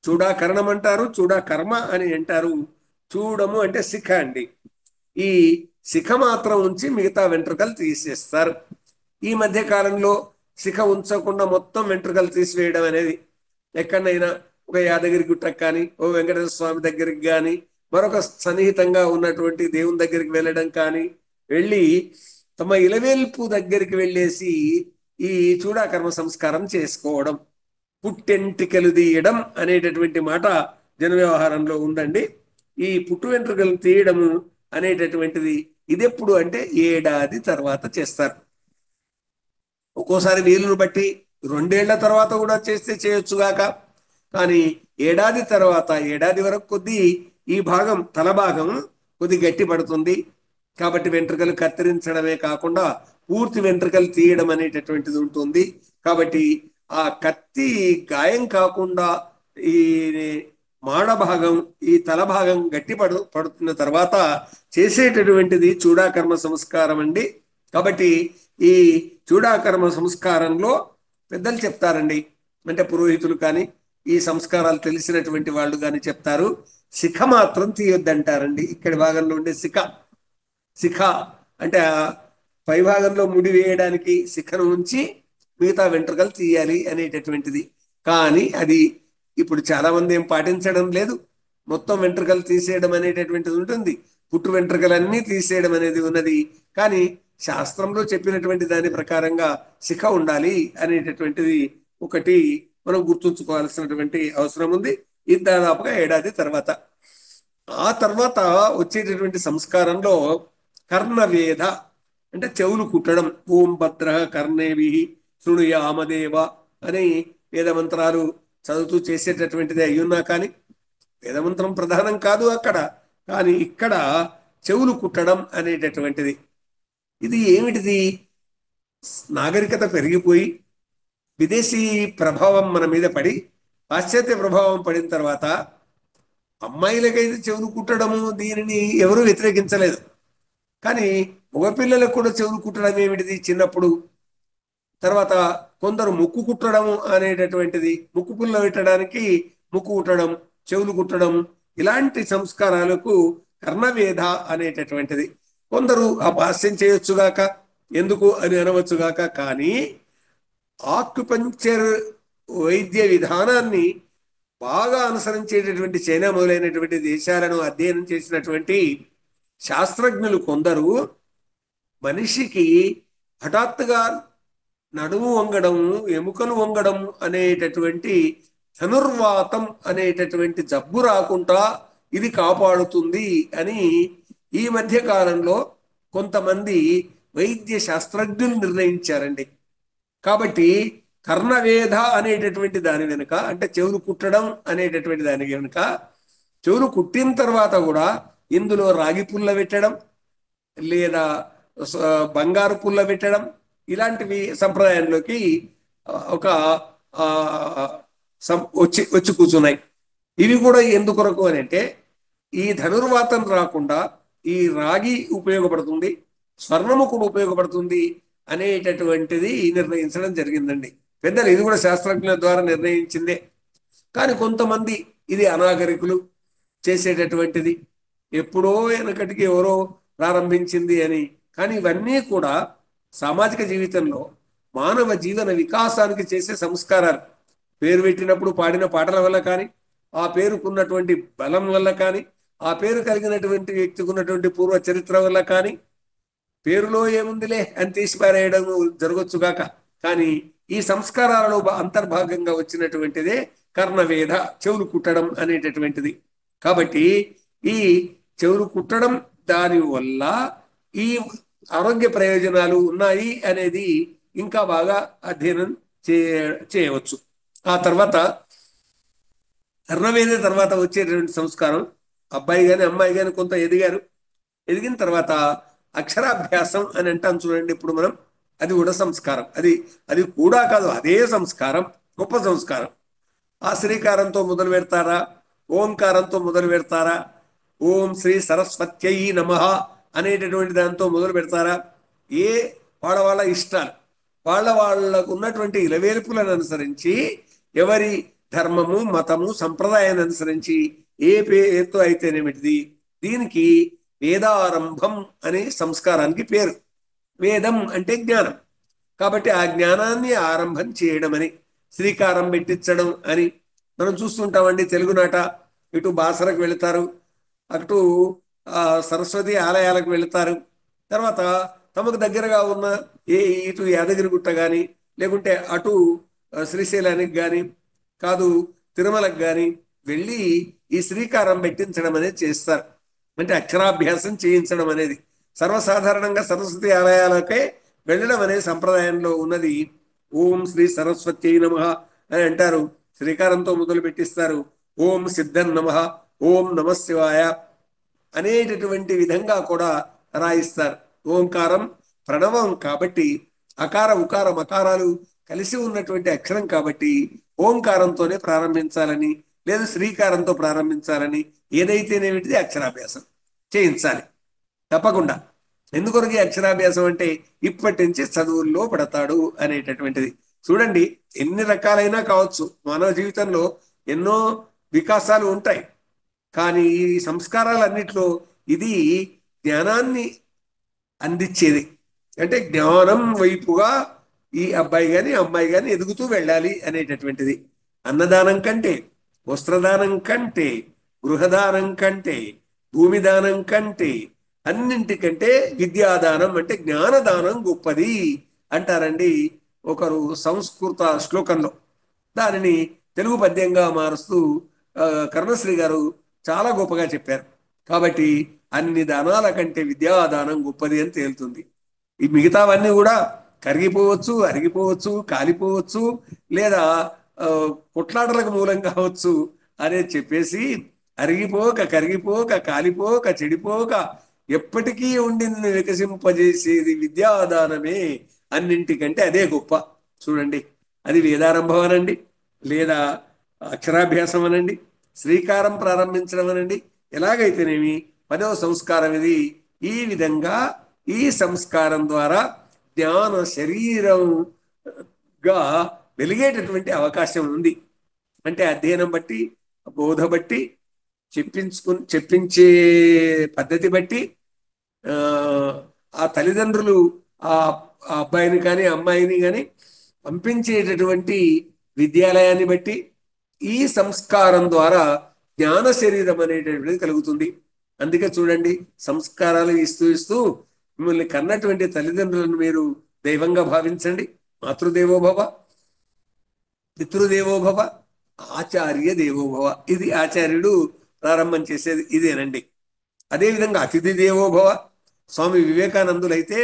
చూడాకరణం అంటారు, చూడాకర్మ అని అంటారు. చూడము అంటే శిఖ అండి. ఈ శిఖ మాత్రం ఉంచి మిగతా వెంట్రుకలు తీసేస్తారు. ఈ మధ్య కాలంలో శిఖ ఉంచకుండా మొత్తం వెంట్రుకలు తీసివేయడం అనేది ఎక్కడైనా ఒక యాదగిరి గుట్టకు కానీ, ఓ వెంకటేశ్వర స్వామి దగ్గరికి కానీ, మరొక సన్నిహితంగా ఉన్నటువంటి దేవుని దగ్గరికి వెళ్ళడం కానీ, వెళ్ళి తమ ఇలవేల్పు దగ్గరికి వెళ్ళేసి ఈ చూడాకర్మ సంస్కారం చేసుకోవడం. పుట్టెంటికలు తీయడం అనేటటువంటి మాట జన వ్యవహారంలో ఉందండి. ఈ పుట్టు వెంట్రుకలు తీయడము అనేటటువంటిది ఇదెప్పుడు అంటే ఏడాది తర్వాత చేస్తారు. ఒక్కోసారి వీలును బట్టి 2 ఏళ్ల తర్వాత కూడా చేస్తే చేయొచ్చుగాక. కానీ ఏడాది తర్వాత, ఏడాది వరకు కొద్ది ఈ భాగం తల భాగం కొద్ది గట్టి పడుతుంది. కాబట్టి వెంట్రుకలు కత్తిరించడమే కాకుండా పూర్తి వెంట్రుకలు తీయడం అనేటటువంటిది ఉంటుంది. కాబట్టి ఆ కత్తి గాయం కాకుండా ఈ మాడ భాగం, ఈ తల భాగం గట్టి పడుతున్న తర్వాత చేసేటటువంటిది చూడాకర్మ సంస్కారం అండి. కాబట్టి ఈ చూడాకర్మ సంస్కారంలో పెద్దలు చెప్తారండి, అంటే పురోహితులు కానీ ఈ సంస్కారాలు తెలిసినటువంటి వాళ్ళు కానీ చెప్తారు, శిఖ మాత్రం తీయొద్దంటారండి. ఇక్కడి భాగంలో ఉండే శిఖ అంటే పై భాగంలో ముడి వేయడానికి శిఖను ఉంచి మిగతా వెంట్రుకలు తీయాలి అనేటటువంటిది. కానీ అది ఇప్పుడు చాలా మంది ఏం పాటించడం లేదు. మొత్తం వెంట్రుకలు తీసేయడం అనేటటువంటిది ఉంటుంది, పుట్టు వెంట్రుకలన్నీ తీసేయడం అనేది ఉన్నది. కానీ శాస్త్రంలో చెప్పినటువంటి దాని ప్రకారంగా శిఖ ఉండాలి అనేటటువంటిది ఒకటి మనం గుర్తుంచుకోవాల్సినటువంటి అవసరం ఉంది. ఇది దాదాపుగా ఏడాది తర్వాత. ఆ తర్వాత వచ్చేటటువంటి సంస్కారంలో కర్ణవేద అంటే చెవులు కుట్టడం. ఓం భద్ర కర్ణేవి శృణుయామదేవ అని వేదమంత్రాలు చదువుతూ చేసేటటువంటిది అయ్యున్నా కానీ వేదమంత్రం ప్రధానం కాదు అక్కడ. కానీ ఇక్కడ చెవులు కుట్టడం అనేటటువంటిది ఇది ఏమిటిది? నాగరికత పెరిగిపోయి విదేశీ ప్రభావం మన మీద పడి, పాశ్చాత్య ప్రభావం పడిన తర్వాత అమ్మాయిలకైతే చెవులు కుట్టడము దీనిని ఎవరూ వ్యతిరేకించలేదు. కానీ మగపిల్లలకు కూడా చెవులు కుట్టడం ఏమిటిది? చిన్నప్పుడు తర్వాత కొందరు ముక్కు కుట్టడం అనేటటువంటిది, ముక్కు పుల్ల పెట్టడానికి ముక్కు కుట్టడం, చెవులు కుట్టడం, ఇలాంటి సంస్కారాలకు కర్ణవేద అనేటటువంటిది. కొందరు అపహాస్యం చేయొచ్చుగాక, ఎందుకు అని అనవచ్చుగాక. కానీ ఆక్యుపంక్చర్ వైద్య విధానాన్ని బాగా అనుసరించేటటువంటి చైనా మొదలైనటువంటి దేశాలను అధ్యయనం చేసినటువంటి శాస్త్రజ్ఞులు కొందరు మనిషికి హఠాత్తుగా నడుము వంగడం, ఎముకలు వంగడం అనేటటువంటి ధనుర్వాతం అనేటటువంటి జబ్బు రాకుండా ఇది కాపాడుతుంది అని ఈ మధ్య కాలంలో కొంతమంది వైద్య శాస్త్రజ్ఞులు నిర్ణయించారండి. కాబట్టి కర్ణవేద అనేటటువంటి దాని వెనుక, అంటే చెవులు కుట్టడం అనేటటువంటి దాని వెనుక చెవులు కుట్టిన తర్వాత కూడా ఇందులో రాగి పుల్ల పెట్టడం లేదా స- బంగారు పుల్ల పెట్టడం ఇలాంటివి సంప్రదాయంలోకి ఒక ఆ, వచ్చి వచ్చి కూర్చున్నాయి. ఇవి కూడా ఎందుకొరకు అని అంటే ఈ ధనుర్వాతం రాకుండా ఈ రాగి ఉపయోగపడుతుంది, స్వర్ణము కూడా ఉపయోగపడుతుంది అనేటటువంటిది నిర్ణయించడం జరిగిందండి. పెద్దలు ఇది కూడా శాస్త్రజ్ఞుల ద్వారా నిర్ణయించిందే. కానీ కొంతమంది ఇది అనాగరికులు చేసేటటువంటిది, ఎప్పుడో వెనకటికి ఎవరో ప్రారంభించింది అని. కానీ ఇవన్నీ కూడా సామాజిక జీవితంలో మానవ జీవన వికాసానికి చేసే సంస్కారాలు. పేరు పెట్టినప్పుడు పాడిన పాటల వల్ల కానీ, ఆ పేరుకున్నటువంటి బలం వల్ల కానీ, ఆ పేరు కలిగినటువంటి వ్యక్తికి ఉన్నటువంటి పూర్వ చరిత్ర వల్ల కానీ, పేరులో ఏముందిలే అని తీసి పారేయడం జరగొచ్చుగాక. కానీ ఈ సంస్కారాలలో అంతర్భాగంగా వచ్చినటువంటిదే కర్ణవేధ, చెవులు కుట్టడం అనేటటువంటిది. కాబట్టి ఈ చెవులు కుట్టడం దాని వల్ల ఈ ఆరోగ్య ప్రయోజనాలు ఉన్నాయి అనేది ఇంకా బాగా అధ్యయనం చేయవచ్చు. ఆ తర్వాత కర్ణవేద తర్వాత వచ్చేటువంటి సంస్కారం, అబ్బాయి కానీ అమ్మాయి కానీ కొంత ఎదిగారు, ఎదిగిన తర్వాత అక్షరాభ్యాసం అని అంటాం చూడండి. ఇప్పుడు మనం అది కూడా సంస్కారం. అది అది కూడా కాదు, అదే సంస్కారం, గొప్ప సంస్కారం. ఆ శ్రీకారంతో మొదలు పెడతారా, ఓంకారంతో మొదలు పెడతారా, ఓం శ్రీ సరస్వత్యై నమః అనేటటువంటి దాంతో మొదలు పెడతారా, ఏ వాళ్ళ ఇష్టాలు, వాళ్ళకు ఉన్నటువంటి ఇలవేల్పులను అనుసరించి, ఎవరి ధర్మము మతము సంప్రదాయాన్ని అనుసరించి ఏ పేరుతో అయితేనేమిటిది, దీనికి వేదారంభం అనే సంస్కారానికి పేరు. వేదం అంటే జ్ఞానం, కాబట్టి ఆ జ్ఞానాన్ని ఆరంభం చేయడం అని, శ్రీకారం పెట్టించడం అని మనం చూస్తుంటామండి. తెలుగునాట ఇటు బాసరకు వెళతారు, అటు సరస్వతి ఆలయాలకు వెళతారు, తర్వాత తమకు దగ్గరగా ఉన్న ఇటు యాదగిరిగుట్ట కానీ, లేకుంటే అటు శ్రీశైలానికి కానీ, కాదు తిరుమలకు కానీ వెళ్ళి ఈ శ్రీకారం పెట్టించడం అనేది చేస్తారు. అంటే అక్షరాభ్యాసం చేయించడం అనేది సర్వసాధారణంగా సరస్వతి ఆలయాలకే వెళ్ళడం అనే సంప్రదాయంలో ఉన్నది. ఓం శ్రీ సరస్వతి నమః అని అంటారు, శ్రీకారంతో మొదలు పెట్టిస్తారు. ఓం సిద్ధం నమః, ఓం నమ శివాయ అనేటటువంటి విధంగా కూడా రాయిస్తారు. ఓంకారం ప్రణవం కాబట్టి, అకార ఉకార మకారాలు కలిసి ఉన్నటువంటి అక్షరం కాబట్టి ఓంకారంతోనే ప్రారంభించాలని, లేదా శ్రీకారంతో ప్రారంభించాలని, ఏదైతేనేమిటిది అక్షరాభ్యాసం చేయించాలి తప్పకుండా. ఎందుకొరకు ఈ అక్షరాభ్యాసం అంటే ఇప్పటి నుంచి చదువుల్లో పడతాడు అనేటటువంటిది. చూడండి, ఎన్ని రకాలైనా కావచ్చు, మానవ జీవితంలో ఎన్నో వికాసాలు ఉంటాయి. కానీ ఈ సంస్కారాలన్నిట్లో ఇది జ్ఞానాన్ని అందించేది. అంటే జ్ఞానం వైపుగా ఈ అబ్బాయి కానీ అమ్మాయి కానీ ఎదుగుతూ వెళ్ళాలి అనేటటువంటిది. అన్నదానం కంటే, వస్త్రదానం కంటే, గృహదానం కంటే, భూమిదానం కంటే, అన్నింటికంటే విద్యాదానం అంటే జ్ఞానదానం గొప్పది అంటారండి ఒకరు సంస్కృత శ్లోకంలో. దానిని తెలుగు పద్యంగా మారుస్తూ కర్ణశ్రీ గారు చాలా గొప్పగా చెప్పారు. కాబట్టి అన్ని దానాల కంటే విద్యాదానం గొప్పది అని తేలుతుంది. ఈ మిగతావన్నీ కూడా కరిగిపోవచ్చు, అరిగిపోవచ్చు, కాలిపోవచ్చు, లేదా కొట్లాటలకు మూలం కావచ్చు అనేది చెప్పేసి, అరిగిపోక, కరిగిపోక, కాలిపోక, చెడిపోక ఎప్పటికీ ఉండింది వికసింపజేసేది విద్యాదానమే, అన్నింటికంటే అదే గొప్ప. చూడండి, అది వేదారంభం అనండి, లేదా అక్షరాభ్యాసం అనండి, శ్రీకారం ప్రారంభించడం అనండి, ఎలాగైతేనేమి 10వ సంస్కారం ఇది. ఈ విధంగా ఈ సంస్కారం ద్వారా జ్ఞాన శరీరంగా వెలిగేటటువంటి అవకాశం ఉంది. అంటే అధ్యయనం బట్టి, బోధ బట్టి, చెప్పించే పద్ధతి బట్టి, ఆ తల్లిదండ్రులు ఆ అబ్బాయిని కానీ అమ్మాయిని కానీ పంపించేటటువంటి విద్యాలయాన్ని బట్టి ఈ సంస్కారం ద్వారా జ్ఞాన శరీరం అనేటటువంటిది కలుగుతుంది. అందుకే చూడండి, సంస్కారాలు ఇస్తూ ఇస్తూ మిమ్మల్ని కన్నటువంటి తల్లిదండ్రులను మీరు దైవంగా భావించండి. మాతృదేవోభవ, పితృదేవోభవ, ఆచార్య దేవోభవ. ఇది ఆచార్యుడు ప్రారంభం చేసేది ఇదేనండి. అదేవిధంగా అతిథి దేవోభవ. స్వామి వివేకానందులైతే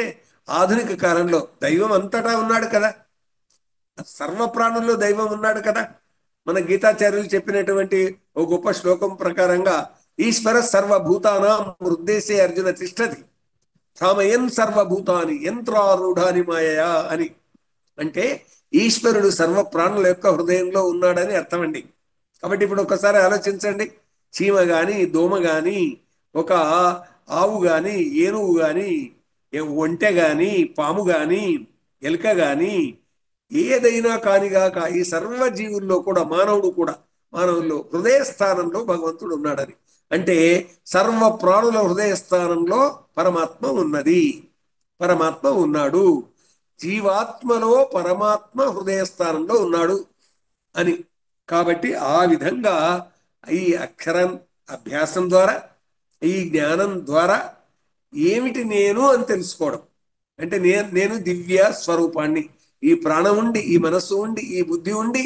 ఆధునిక కాలంలో దైవం అంతటా ఉన్నాడు కదా, సర్వ ప్రాణుల్లో దైవం ఉన్నాడు కదా. మన గీతాచార్యులు చెప్పినటువంటి ఓ గొప్ప శ్లోకం ప్రకారంగా ఈశ్వర సర్వభూతానాం హృద్దేశే అర్జున తిష్టతి భ్రామయన్ సర్వభూతాని యంత్రారూఢాని మాయయా అని. అంటే ఈశ్వరుడు సర్వ ప్రాణుల యొక్క హృదయంలో ఉన్నాడని అర్థం అండి. కాబట్టి ఇప్పుడు ఒకసారి ఆలోచించండి. చీమ గాని, దోమ గాని, ఒక ఆవు గాని, ఏనుగు గాని, ఒంటె గాని, పాము గాని, ఎలుక గాని, ఏదైనా కానిగాక ఈ సర్వ జీవుల్లో కూడా మానవుడు కూడా, మానవుల్లో హృదయ స్థానంలో భగవంతుడు ఉన్నాడని. అంటే సర్వ ప్రాణుల హృదయ స్థానంలో పరమాత్మ ఉన్నది, పరమాత్మ ఉన్నాడు. జీవాత్మలో పరమాత్మ హృదయ స్థానంలో ఉన్నాడు అని. కాబట్టి ఆ విధంగా ఈ అక్షరం అభ్యాసం ద్వారా, ఈ జ్ఞానం ద్వారా ఏమిటి నేను అని తెలుసుకోవడం. అంటే నేను దివ్య స్వరూపాన్ని, ఈ ప్రాణం ఉండి, ఈ మనస్సు ఉండి, ఈ బుద్ధి ఉండి,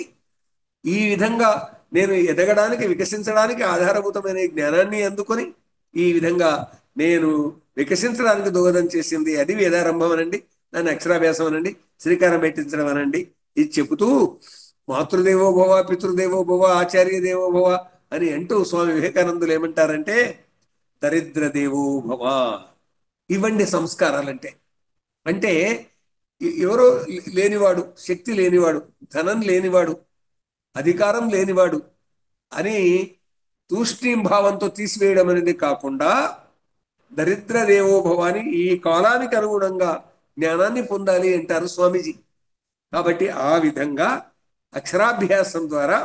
ఈ విధంగా నేను ఎదగడానికి, వికసించడానికి ఆధారభూతమైన ఈ జ్ఞానాన్ని అందుకొని ఈ విధంగా నేను వికసించడానికి దోహదం చేసింది అది వేదారంభం అనండి, దాన్ని అక్షరాభ్యాసం అనండి, శ్రీకారం పెట్టించడం అనండి. ఇది చెబుతూ మాతృదేవో భవ, పితృదేవో భవ, ఆచార్య దేవో భవ అని అంటూ స్వామి వివేకానందులు ఏమంటారంటే దరిద్ర దేవో భవ. ఇవ్వండి సంస్కారాలంటే. అంటే ఎవరో లేనివాడు, శక్తి లేనివాడు, ధనం లేనివాడు, అధికారం లేనివాడు అని తూష్ణీం భావంతో తీసివేయడం అనేది కాకుండా దరిద్ర దేవోభవ అని ఈ కాలానికి అనుగుణంగా జ్ఞానాన్ని పొందాలి అంటారు స్వామీజీ. కాబట్టి ఆ విధంగా అక్షరాభ్యాసం ద్వారా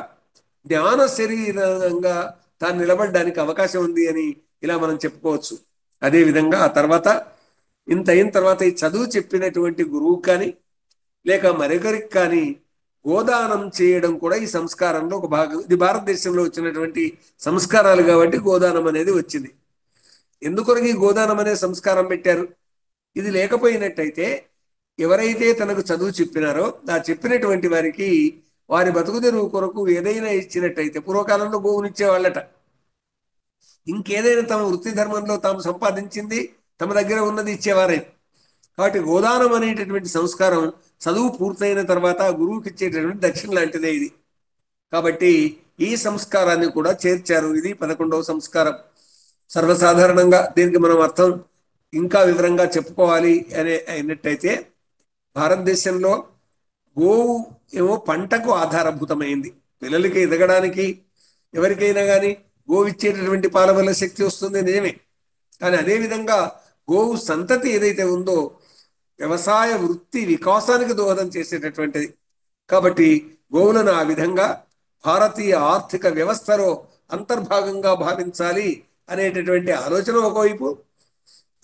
జ్ఞాన శరీరంగా తాను నిలబడడానికి అవకాశం ఉంది అని ఇలా మనం చెప్పుకోవచ్చు. అదేవిధంగా ఆ తర్వాత ఇంత అయిన తర్వాత ఈ చదువు చెప్పినటువంటి గురువు కానీ లేక మరొకరికి కానీ గోదానం చేయడం కూడా ఈ సంస్కారంలో ఒక భాగం. ఇది భారతదేశంలో వచ్చినటువంటి సంస్కారాలు కాబట్టి గోదానం అనేది వచ్చింది. ఎందుకొరకు ఈ గోదానం అనే సంస్కారం పెట్టారు? ఇది లేకపోయినట్టయితే ఎవరైతే తనకు చదువు చెప్పినారో ఆ చెప్పినటువంటి వారికి వారి బతుకు తెరువు కొరకు ఏదైనా ఇచ్చినట్టయితే, పూర్వకాలంలో గోవునిచ్చేవాళ్ళట, ఇంకేదైనా తమ వృత్తి ధర్మంలో తాము సంపాదించింది తమ దగ్గర ఉన్నది ఇచ్చేవారే. కాబట్టి గోదానం అనేటటువంటి సంస్కారం చదువు పూర్తయిన తర్వాత గురువుకి ఇచ్చేటటువంటి దక్షిణ లాంటిదే ఇది. కాబట్టి ఈ సంస్కారాన్ని కూడా చేర్చారు. ఇది 11వ సంస్కారం. సర్వసాధారణంగా దీనికి మనం అర్థం ఇంకా వివరంగా చెప్పుకోవాలి అనే అయినట్టయితే, భారతదేశంలో గోవు ఏమో పంటకు ఆధారభూతమైంది. పిల్లలకి ఎదగడానికి ఎవరికైనా కానీ గోవు ఇచ్చేటటువంటి పాల వల్ల శక్తి వస్తుంది నిజమే. కానీ అదేవిధంగా గోవు సంతతి ఏదైతే ఉందో వ్యవసాయ వృత్తి వికాసానికి దోహదం చేసేటటువంటిది. కాబట్టి గోవులను ఆ విధంగా భారతీయ ఆర్థిక వ్యవస్థలో అంతర్భాగంగా భావించాలి అనేటటువంటి ఆలోచన ఒకవైపు,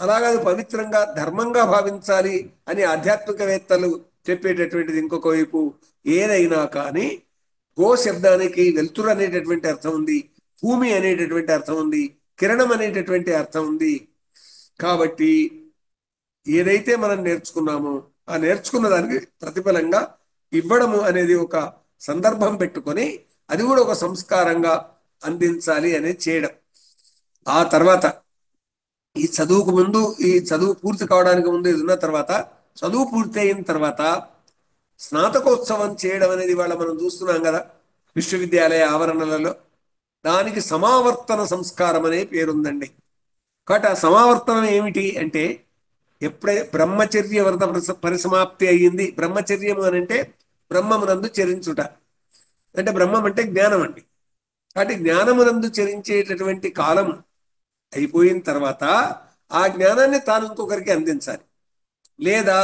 అలాగే పవిత్రంగా ధర్మంగా భావించాలి అని ఆధ్యాత్మికవేత్తలు చెప్పేటటువంటిది ఇంకొక వైపు. ఏదైనా కానీ గో శబ్దానికి వెలుతురు అనేటటువంటి అర్థం ఉంది, భూమి అనేటటువంటి అర్థం ఉంది, కిరణం అనేటటువంటి అర్థం ఉంది. కాబట్టి ఏదైతే మనం నేర్చుకున్నామో ఆ నేర్చుకున్న దానికి ప్రతిఫలంగా ఇవ్వడము అనేది ఒక సందర్భం పెట్టుకొని అది కూడా ఒక సంస్కారంగా అందించాలి అనేది చేయడం. ఆ తర్వాత ఈ చదువుకు ముందు, ఈ చదువు పూర్తి కావడానికి ముందు ఇది ఉన్న తర్వాత, చదువు పూర్తి అయిన తర్వాత స్నాతకోత్సవం చేయడం అనేది వాళ్ళ మనం చూస్తున్నాం కదా విశ్వవిద్యాలయ ఆవరణలలో. దానికి సమావర్తన సంస్కారం అనే పేరుందండి. కాబట్టి ఆ సమావర్తనం ఏమిటి అంటే, ఎప్పుడై బ్రహ్మచర్య వ్రత పరిసమాప్తి అయ్యింది. బ్రహ్మచర్యము అని అంటే బ్రహ్మమునందు చరించుట, అంటే బ్రహ్మం అంటే జ్ఞానం అండి. కాబట్టి జ్ఞానమునందు చరించేటటువంటి కాలం అయిపోయిన తర్వాత ఆ జ్ఞానాన్ని తాను ఇంకొకరికి అందించాలి. లేదా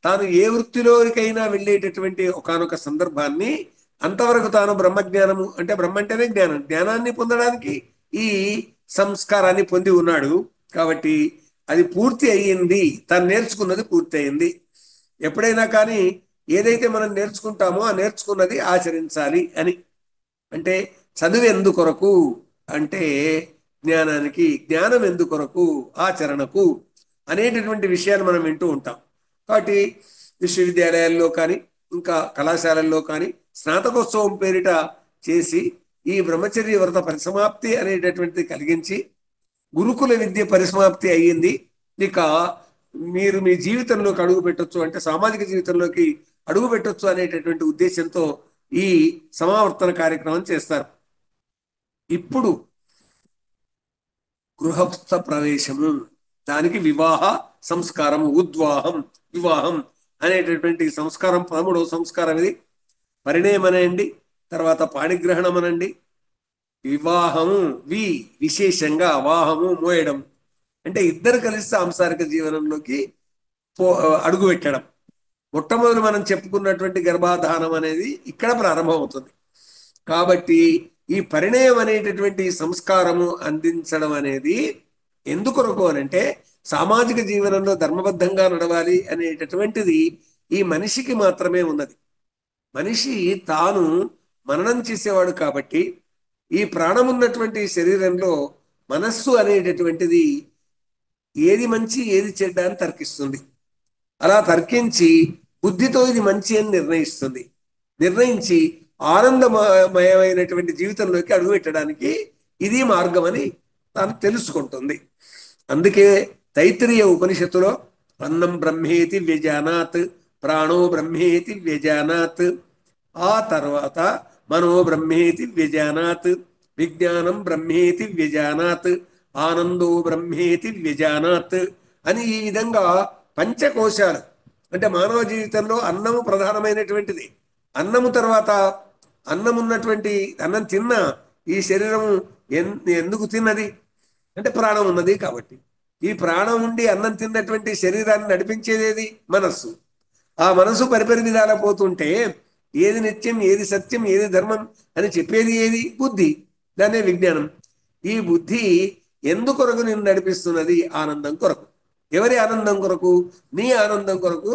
తాను ఏ వృత్తిలోకైనా వెళ్ళేటటువంటి ఒకానొక సందర్భాన్ని అంతవరకు తాను బ్రహ్మజ్ఞానము అంటే బ్రహ్మ అంటేనే జ్ఞానం, జ్ఞానాన్ని పొందడానికి ఈ సంస్కారాన్ని పొంది ఉన్నాడు. కాబట్టి అది పూర్తి అయ్యింది, తాను నేర్చుకున్నది పూర్తి అయింది. ఎప్పుడైనా కానీ ఏదైతే మనం నేర్చుకుంటామో ఆ నేర్చుకున్నది ఆచరించాలి అని. అంటే చదువు ఎందుకొరకు అంటే జ్ఞానానికి, జ్ఞానం ఎందుకొరకు ఆచరణకు అనేటటువంటి విషయాలు మనం వింటూ ఉంటాం. కాబట్టి విశ్వవిద్యాలయాల్లో కానీ ఇంకా కళాశాలల్లో కానీ స్నాతకోత్సవం పేరిట చేసి ఈ బ్రహ్మచర్య వ్రత పరిసమాప్తి అనేటటువంటిది కలిగించి గురుకుల విద్య పరిసమాప్తి అయ్యింది, ఇక మీరు మీ జీవితంలోకి అడుగు పెట్టొచ్చు, అంటే సామాజిక జీవితంలోకి అడుగు పెట్టొచ్చు అనేటటువంటి ఉద్దేశంతో ఈ సమావర్తన కార్యక్రమం చేస్తారు. ఇప్పుడు గృహస్థ ప్రవేశము, దానికి వివాహ సంస్కారం, ఉద్వాహం, వివాహం అనేటటువంటి సంస్కారం 13వ సంస్కారం ఇది. పరిణయం అనండి, తర్వాత పాణిగ్రహణం అనండి, వివాహము విశేషంగా వాహము మోయడం, అంటే ఇద్దరు కలిసి సాంసారిక జీవనంలోకి అడుగు పెట్టడం. మొట్టమొదటి మనం చెప్పుకున్నటువంటి గర్భాధానం అనేది ఇక్కడ ప్రారంభమవుతుంది. కాబట్టి ఈ పరిణయం అనేటటువంటి సంస్కారము అందించడం అనేది ఎందుకొరకు అనంటే, సామాజిక జీవనంలో ధర్మబద్ధంగా నడవాలి అనేటటువంటిది ఈ మనిషికి మాత్రమే ఉన్నది. మనిషి తాను మననం చేసేవాడు కాబట్టి ఈ ప్రాణం ఉన్నటువంటి శరీరంలో మనస్సు అనేటటువంటిది ఏది మంచి ఏది చెడ్డ అని తర్కిస్తుంది. అలా తర్కించి బుద్ధితో ఇది మంచి అని నిర్ణయిస్తుంది. నిర్ణయించి ఆనందమయమైనటువంటి జీవితంలోకి అడుగుపెట్టడానికి ఇది మార్గం అని తాను తెలుసుకుంటుంది. అందుకే తైత్తిరీయ ఉపనిషత్తులో అన్నం బ్రహ్మేతి వ్యజానాత్, ప్రాణో బ్రహ్మేతి వ్యజానాత్, ఆ తర్వాత మనో బ్రహ్మేతి వ్యజానాత్, విజ్ఞానం బ్రహ్మేతి వ్యజానాత్, ఆనందో బ్రహ్మేతి వ్యజానాత్ అని ఈ విధంగా పంచకోశాలు, అంటే మానవ జీవితంలో అన్నము ప్రధానమైనటువంటిది. అన్నము తర్వాత అన్నం ఉన్నటువంటి అన్నం తిన్న ఈ శరీరం ఎందుకు తిన్నది అంటే ప్రాణం ఉన్నది కాబట్టి. ఈ ప్రాణం ఉండి అన్నం తిన్నటువంటి శరీరాన్ని నడిపించేది ఏది? మనస్సు. ఆ మనసు పరిపరి విధాల పోతుంటే ఏది నిత్యం, ఏది సత్యం, ఏది ధర్మం అని చెప్పేది ఏది? బుద్ధి. దాన్నే విజ్ఞానం. ఈ బుద్ధి ఎందుకొరకు నిన్ను నడిపిస్తున్నది? ఆనందం కొరకు. ఎవరి ఆనందం కొరకు? నీ ఆనందం కొరకు,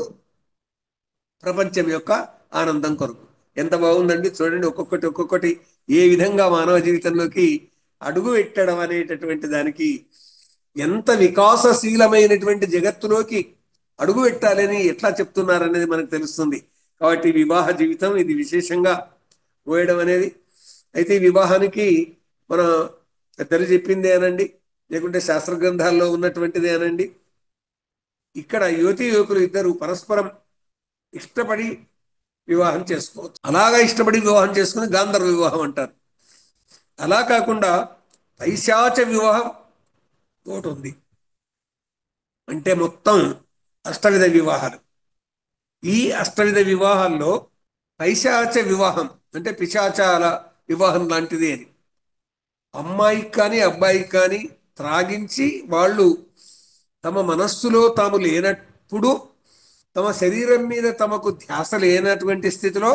ప్రపంచం యొక్క ఆనందం కొరకు. ఎంత బాగుందండి చూడండి, ఒక్కొక్కటి ఒక్కొక్కటి ఏ విధంగా మానవ జీవితంలోకి అడుగు పెట్టడం అనేటటువంటి దానికి, ఎంత వికాసశీలమైనటువంటి జగత్తులోకి అడుగు పెట్టాలని ఎట్లా చెప్తున్నారనేది మనకు తెలుస్తుంది. కాబట్టి వివాహ జీవితం ఇది విశేషంగా పోయడం అనేది. అయితే ఈ వివాహానికి మన పెద్దలు చెప్పిందే అనండి, లేకుంటే శాస్త్ర గ్రంథాల్లో ఉన్నటువంటిదే అనండి, ఇక్కడ యువతీ యువకులు ఇద్దరు పరస్పరం ఇష్టపడి వివాహం చేసుకోవచ్చు. అలాగా ఇష్టపడి వివాహం చేసుకుని గాంధర్వ వివాహం అంటారు. అలా కాకుండా పైశాచ వివాహం ఒకటి ఉంది, అంటే మొత్తం అష్టవిధ వివాహాలు. ఈ అష్టవిధ వివాహాల్లో పైశాచ వివాహం అంటే పిశాచాల వివాహం లాంటిది అని. అమ్మాయికి కానీ అబ్బాయికి కానీ త్రాగించి వాళ్ళు తమ మనస్సులో తాము లేనప్పుడు, తమ శరీరం మీద తమకు ధ్యాస లేనటువంటి స్థితిలో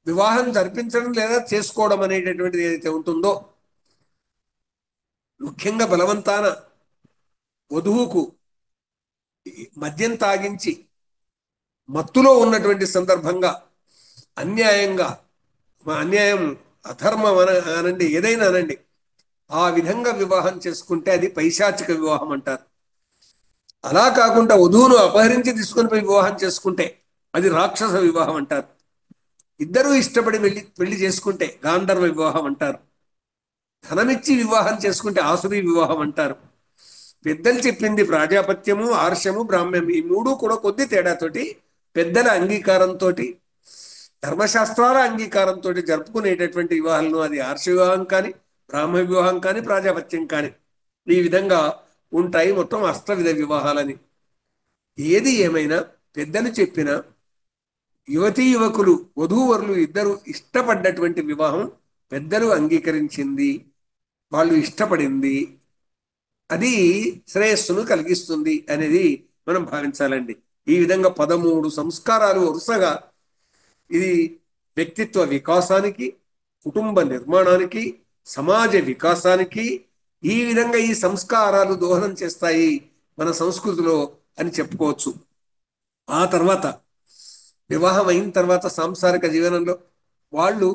వివాహం జరిపించడం లేదా చేసుకోవడం అనేటటువంటిది ఏదైతే ఉంటుందో, ముఖ్యంగా బలవంతాన వధువుకు మద్యం తాగించి మత్తులో ఉన్నటువంటి సందర్భంగా అన్యాయంగా, అన్యాయం అధర్మం అనండి, ఏదైనా అనండి, ఆ విధంగా వివాహం చేసుకుంటే అది పైశాచిక వివాహం అంటారు. అలా కాకుండా వధువును అపహరించి తీసుకొని పోయి వివాహం చేసుకుంటే అది రాక్షస వివాహం అంటారు. ఇద్దరూ ఇష్టపడి పెళ్లి చేసుకుంటే గాంధర్వ వివాహం అంటారు. ధనమిచ్చి వివాహం చేసుకుంటే ఆసురీ వివాహం అంటారు. పెద్దలు చెప్పింది ప్రాజాపత్యము, ఆర్షము, బ్రాహ్మ్యం, ఈ మూడు కూడా కొద్ది తేడాతోటి పెద్దల అంగీకారంతో, ధర్మశాస్త్రాల అంగీకారంతో జరుపుకునేటటువంటి వివాహాలను అది ఆర్ష వివాహం కానీ, బ్రాహ్మ వివాహం కానీ, ప్రాజాపత్యం కానీ, ఈ విధంగా ఉంటాయి మొత్తం అష్టవిధ వివాహాలని. ఏది ఏమైనా పెద్దలు చెప్పిన యువతీ యువకులు వధూవరులు ఇద్దరు ఇష్టపడ్డటువంటి వివాహం పెద్దలు అంగీకరించింది, వాళ్ళు ఇష్టపడింది, అది శ్రేయస్సును కలిగిస్తుంది అనేది మనం భావించాలండి. ఈ విధంగా 13 సంస్కారాలు వరుసగా ఇది వ్యక్తిత్వ వికాసానికి, కుటుంబ నిర్మాణానికి, సమాజ వికాసానికి ఈ విధంగా ఈ సంస్కారాలు దోహదం చేస్తాయి మన సంస్కృతిలో అని చెప్పుకోవచ్చు. ఆ తర్వాత వివాహం అయిన తర్వాత సాంసారిక జీవనంలో వాళ్ళు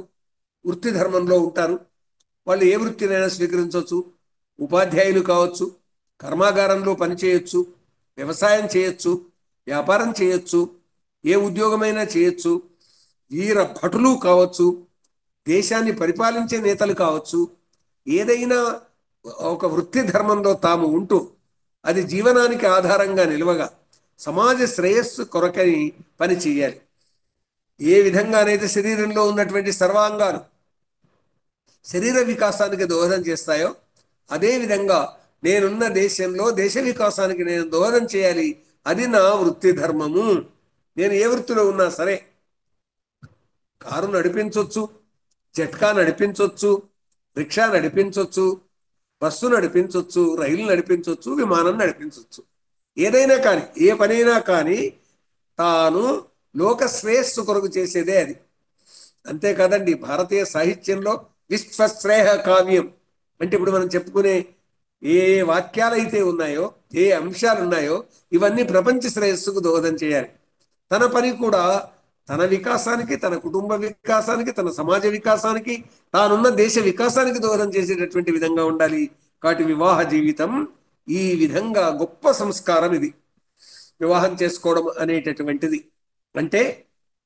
వృత్తి ధర్మంలో ఉంటారు. వాళ్ళు ఏ వృత్తినైనా స్వీకరించవచ్చు. ఉపాధ్యాయులు కావచ్చు, కర్మాగారంలో పనిచేయచ్చు, వ్యవసాయం చేయొచ్చు, వ్యాపారం చేయొచ్చు, ఏ ఉద్యోగమైనా చేయొచ్చు, వీర భటులు కావచ్చు, దేశాన్ని పరిపాలించే నేతలు కావచ్చు. ఏదైనా ఒక వృత్తి ధర్మంలో తాము ఉంటూ అది జీవనానికి ఆధారంగా నిలవగా సమాజ శ్రేయస్సు కొరకని పని చేయాలి. ఏ విధంగానైతే శరీరంలో ఉన్నటువంటి సర్వాంగాలు శరీర వికాసానికి దోహదం చేస్తాయో అదేవిధంగా నేనున్న దేశంలో దేశ వికాసానికి నేను దోహదం చేయాలి. అది నా వృత్తి ధర్మము. నేను ఏ వృత్తిలో ఉన్నా సరే, కారు నడిపించవచ్చు, జట్కా నడిపించవచ్చు, రిక్షా నడిపించవచ్చు, బస్సు నడిపించవచ్చు, రైలు నడిపించవచ్చు, విమానం నడిపించవచ్చు. ఏదైనా కానీ, ఏ పనైనా కానీ తాను లోక శ్రేయస్సు కొరకు చేసేదే అది. అంతేకాదండి, భారతీయ సాహిత్యంలో విశ్వశ్రేయ కావ్యం అంటే ఇప్పుడు మనం చెప్పుకునే ఏ వాక్యాలు అయితే ఉన్నాయో, ఏ అంశాలు ఉన్నాయో, ఇవన్నీ ప్రపంచ శ్రేయస్సుకు దోహదం చేయాలి. తన పని కూడా తన వికాసానికి, తన కుటుంబ వికాసానికి, తన సమాజ వికాసానికి, తానున్న దేశ వికాసానికి దోహదం చేసేటటువంటి విధంగా ఉండాలి. కాబట్టి వివాహ జీవితం ఈ విధంగా గొప్ప సంస్కారం ఇది. వివాహం చేసుకోవడం అనేటటువంటిది అంటే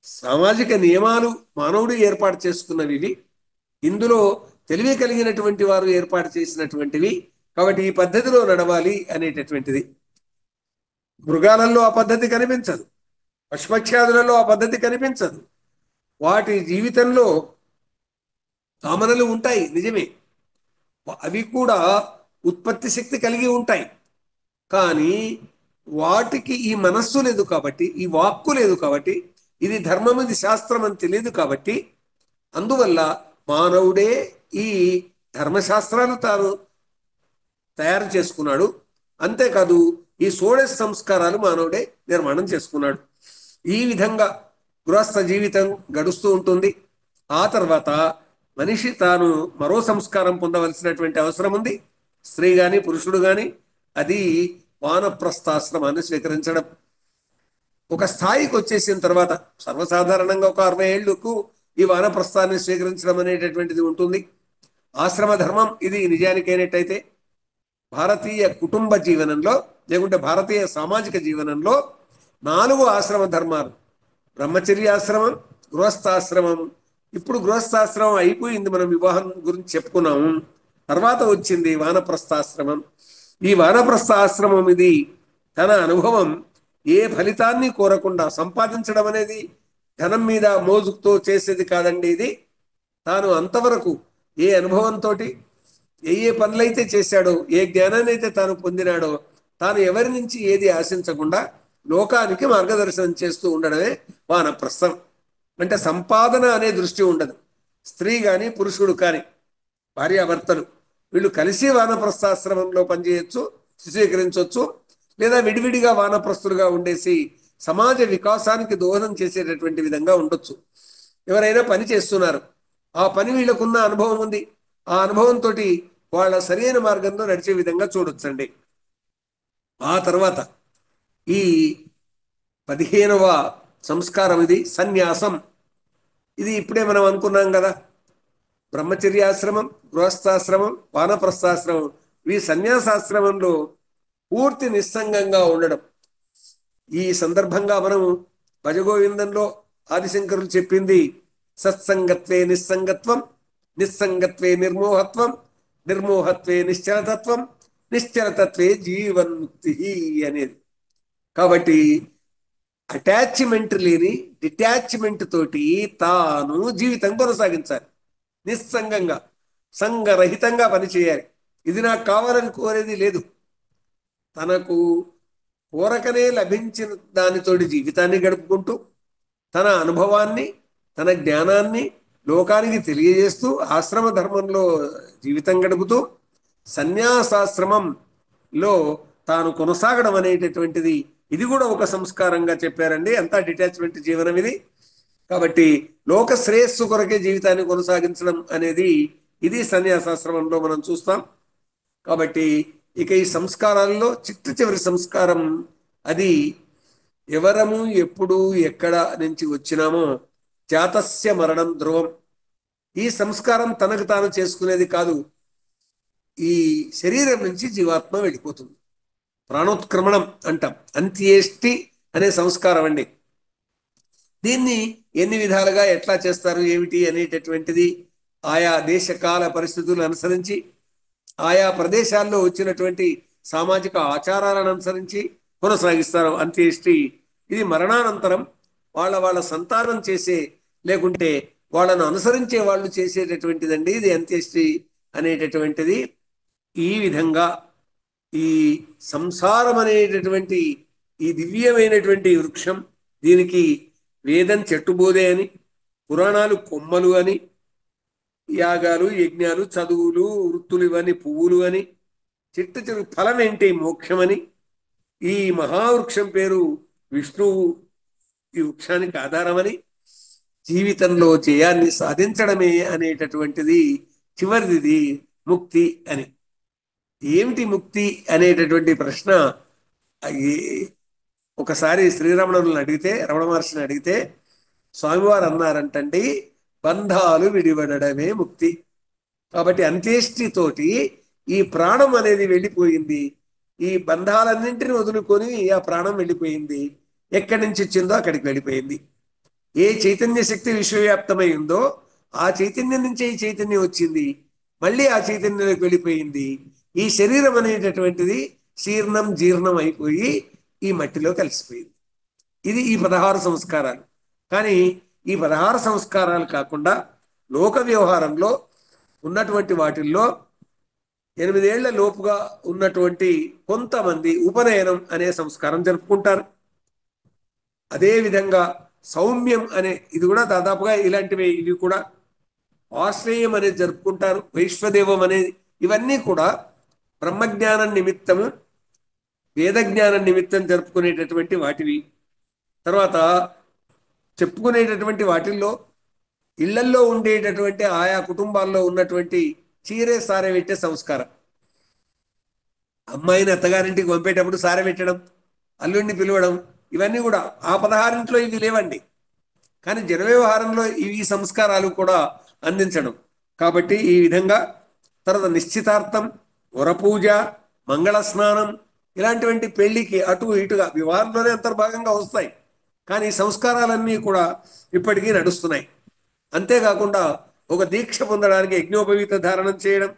సామాజిక నియమాలు మానవుడు ఏర్పాటు చేసుకున్నవి ఇవి. ఇందులో తెలివి కలిగినటువంటి వారు ఏర్పాటు చేసినటువంటివి. కాబట్టి ఈ పద్ధతిలో నడవాలి అనేటటువంటిది. మృగాలలో ఆ పద్ధతి కనిపించదు, పశుపక్ష్యాదులలో ఆ పద్ధతి కనిపించదు. వాటి జీవితంలో కామనలు ఉంటాయి, నిజమే. అవి కూడా ఉత్పత్తి శక్తి కలిగి ఉంటాయి. కానీ వాటికి ఈ మనస్సు లేదు కాబట్టి, ఈ వాక్కు లేదు కాబట్టి, ఇది ధర్మం, ఇది శాస్త్రం అని తెలియదు కాబట్టి, అందువల్ల మానవుడే ఈ ధర్మశాస్త్రాలు తాను తయారు చేసుకున్నాడు. అంతేకాదు ఈ షోడశ సంస్కారాలు మానవుడే నిర్మాణం చేసుకున్నాడు. ఈ విధంగా గృహస్థ జీవితం గడుస్తూ ఉంటుంది. ఆ తర్వాత మనిషి తాను మరో సంస్కారం పొందవలసినటువంటి అవసరం ఉంది. స్త్రీ కానీ పురుషుడు కానీ అది వానప్రస్థాశ్రమాన్ని స్వీకరించడం. ఒక స్థాయికి వచ్చేసిన తర్వాత సర్వసాధారణంగా ఒక 60 ఏళ్లకు ఈ వానప్రస్థాన్ని స్వీకరించడం అనేటటువంటిది ఉంటుంది. ఆశ్రమ ధర్మం ఇది నిజానికైనట్టయితే భారతీయ కుటుంబ జీవనంలో లేకుంటే భారతీయ సామాజిక జీవనంలో 4 ఆశ్రమ ధర్మాలు: బ్రహ్మచర్యాశ్రమం, గృహస్థాశ్రమం. ఇప్పుడు గృహస్థాశ్రమం అయిపోయింది, మనం వివాహం గురించి చెప్పుకున్నాము. తర్వాత వచ్చింది వానప్రస్థాశ్రమం. ఈ వానప్రస్థాశ్రమం ఇది తన అనుభవం ఏ ఫలితాన్ని కోరకుండా సంపాదించడం అనేది ధనం మీద మోజుతో చేసేది కాదండి. ఇది తాను అంతవరకు ఏ అనుభవంతో ఏ ఏ పనులైతే చేశాడో, ఏ జ్ఞానాన్ని అయితే తాను పొందినాడో, తాను ఎవరి నుంచి ఏది ఆశించకుండా లోకానికి మార్గదర్శనం చేస్తూ ఉండడమే వానప్రస్థం. అంటే సంపాదన అనే దృష్టి ఉండదు. స్త్రీ కానీ పురుషుడు కానీ భార్యాభర్తలు వీళ్ళు కలిసి వానప్రస్థాశ్రమంలో పనిచేయచ్చు, స్వీకరించవచ్చు. లేదా విడివిడిగా వానప్రస్థులుగా ఉండేసి సమాజ వికాసానికి దోహదం చేసేటటువంటి విధంగా ఉండొచ్చు. ఎవరైనా పని చేస్తున్నారు, ఆ పని వీళ్ళకున్న అనుభవం ఉంది, ఆ అనుభవంతో వాళ్ళ సరైన మార్గంలో నడిచే విధంగా చూడొచ్చండి. ఆ తర్వాత ఈ 15వ సంస్కారం ఇది సన్యాసం. ఇది ఇప్పుడే మనం అనుకున్నాం కదా, బ్రహ్మచర్యాశ్రమం, గృహస్థాశ్రమం, వానప్రస్థాశ్రమం. ఈ సన్యాసాశ్రమంలో పూర్తి నిస్సంగంగా ఉండడం. ఈ సందర్భంగా మనం భజగోవిందంలో ఆదిశంకరులు చెప్పింది సత్సంగత్వే నిస్సంగత్వం, నిస్సంగత్వే నిర్మోహత్వం, నిర్మోహత్వే నిశ్చలతత్వం, నిశ్చలతత్వే జీవన్ముక్తి అనేది. కాబట్టి అటాచ్మెంట్ లేని డిటాచ్మెంట్ తోటి తాను జీవితం కొనసాగించాలి. నిస్సంగంగా, సంగరహితంగా పనిచేయాలి. ఇది నాకు కావాలని కోరేది లేదు. తనకు కోరకనే లభించిన దానితోటి జీవితాన్ని గడుపుకుంటూ తన అనుభవాన్ని, తన జ్ఞానాన్ని లోకానికి తెలియజేస్తూ ఆశ్రమ ధర్మంలో జీవితం గడుపుతూ సన్యాసాశ్రమంలో తాను కొనసాగడం అనేటటువంటిది ఇది కూడా ఒక సంస్కారంగా చెప్పారండి. అంతా డిటాచ్మెంట్ జీవనం ఇది. కాబట్టి లోక శ్రేయస్సు కొరకే జీవితాన్ని కొనసాగించడం అనేది ఇది సన్యాసాశ్రమంలో మనం చూస్తాం. కాబట్టి ఇక ఈ సంస్కారాల్లో చివరి సంస్కారం అది ఎవరము ఎప్పుడు ఎక్కడ నుంచి వచ్చినామో జాతస్య మరణం ధ్రువం. ఈ సంస్కారం తనకు తాను చేసుకునేది కాదు. ఈ శరీరం నుంచి జీవాత్మ వెళ్ళిపోతుంది. ప్రాణోత్క్రమణం అంటాం, అంత్యేష్టి అనే సంస్కారం అండి. దీన్ని ఎన్ని విధాలుగా ఎట్లా చేస్తారు ఏమిటి అనేటటువంటిది ఆయా దేశకాల పరిస్థితులను అనుసరించి, ఆయా ప్రదేశాల్లో వచ్చినటువంటి సామాజిక ఆచారాలను అనుసరించి కొనసాగిస్తారు అంత్యేష్టి. ఇది మరణానంతరం వాళ్ళ సంతానం చేసే, లేకుంటే వాళ్ళను అనుసరించే వాళ్ళు చేసేటటువంటిదండి ఇది అంత్యేష్టి అనేటటువంటిది. ఈ విధంగా ఈ సంసారం అనేటటువంటి ఈ దివ్యమైనటువంటి వృక్షం, దీనికి వేదం చెట్టుబోదే అని, పురాణాలు కొమ్మలు అని, యాగాలు యజ్ఞాలు చదువులు వృత్తులు ఇవన్నీ పువ్వులు అని, చిట్ట చిరు ఫలం ఏంటి మోక్షమని, ఈ మహావృక్షం పేరు విష్ణువు ఈ వృక్షానికి ఆధారమని, జీవితంలో జయాన్ని సాధించడమే అనేటటువంటిది చివరిది ముక్తి అని. ఏమిటి ముక్తి అనేటటువంటి ప్రశ్న ఒకసారి శ్రీరమణులను అడిగితే, రమణ మహర్షిని అడిగితే స్వామివారు అన్నారంటండి, బంధాలు విడిపడడమే ముక్తి. కాబట్టి అంత్యేష్టితోటి ఈ ప్రాణం అనేది వెళ్ళిపోయింది. ఈ బంధాలన్నింటినీ వదులుకొని ఆ ప్రాణం వెళ్ళిపోయింది. ఎక్కడి నుంచి వచ్చిందో అక్కడికి వెళ్ళిపోయింది. ఏ చైతన్య శక్తి విశ్వవ్యాప్తమై ఉందో ఆ చైతన్యం నుంచే ఈ చైతన్యం వచ్చింది, మళ్ళీ ఆ చైతన్యంలోకి వెళ్ళిపోయింది. ఈ శరీరం అనేటటువంటిది శీర్ణం జీర్ణం అయిపోయి ఈ మట్టిలో కలిసిపోయింది. ఇది ఈ 16 సంస్కారాలు. కానీ ఈ 16 సంస్కారాలు కాకుండా లోక వ్యవహారంలో ఉన్నటువంటి వాటిల్లో 8 ఏళ్ల లోపుగా ఉన్నటువంటి కొంతమంది ఉపనయనం అనే సంస్కారం జరుపుకుంటారు. అదేవిధంగా సౌమ్యం అనే ఇది కూడా దాదాపుగా ఇలాంటివి. ఇవి కూడా ఆశ్రయం అనేది జరుపుకుంటారు. వైశ్వదేవం అనేది, ఇవన్నీ కూడా బ్రహ్మజ్ఞానం నిమిత్తము వేదజ్ఞానం నిమిత్తం జరుపుకునేటటువంటి వాటివి. తర్వాత చెప్పుకునేటటువంటి వాటిల్లో ఇళ్లల్లో ఉండేటటువంటి ఆయా కుటుంబాల్లో ఉన్నటువంటి చీరే సారె పెట్టే సంస్కారం, అమ్మాయిని అత్తగారింటికి పంపేటప్పుడు సారె పెట్టడం, అల్లుడిని పిలవడం, ఇవన్నీ కూడా ఆ 16 ఇవి లేవండి. కానీ జన వ్యవహారంలో ఈ సంస్కారాలు కూడా అందించడం. కాబట్టి ఈ విధంగా తర్వాత నిశ్చితార్థం, వరపూజ, మంగళ స్నానం ఇలాంటివంటి పెళ్లికి అటు ఇటుగా వివాహంలోనే అంతర్భాగంగా వస్తాయి. కానీ సంస్కారాలన్నీ కూడా ఇప్పటికీ నడుస్తున్నాయి. అంతేకాకుండా ఒక దీక్ష పొందడానికి యజ్ఞోపవీత ధారణం చేయడం,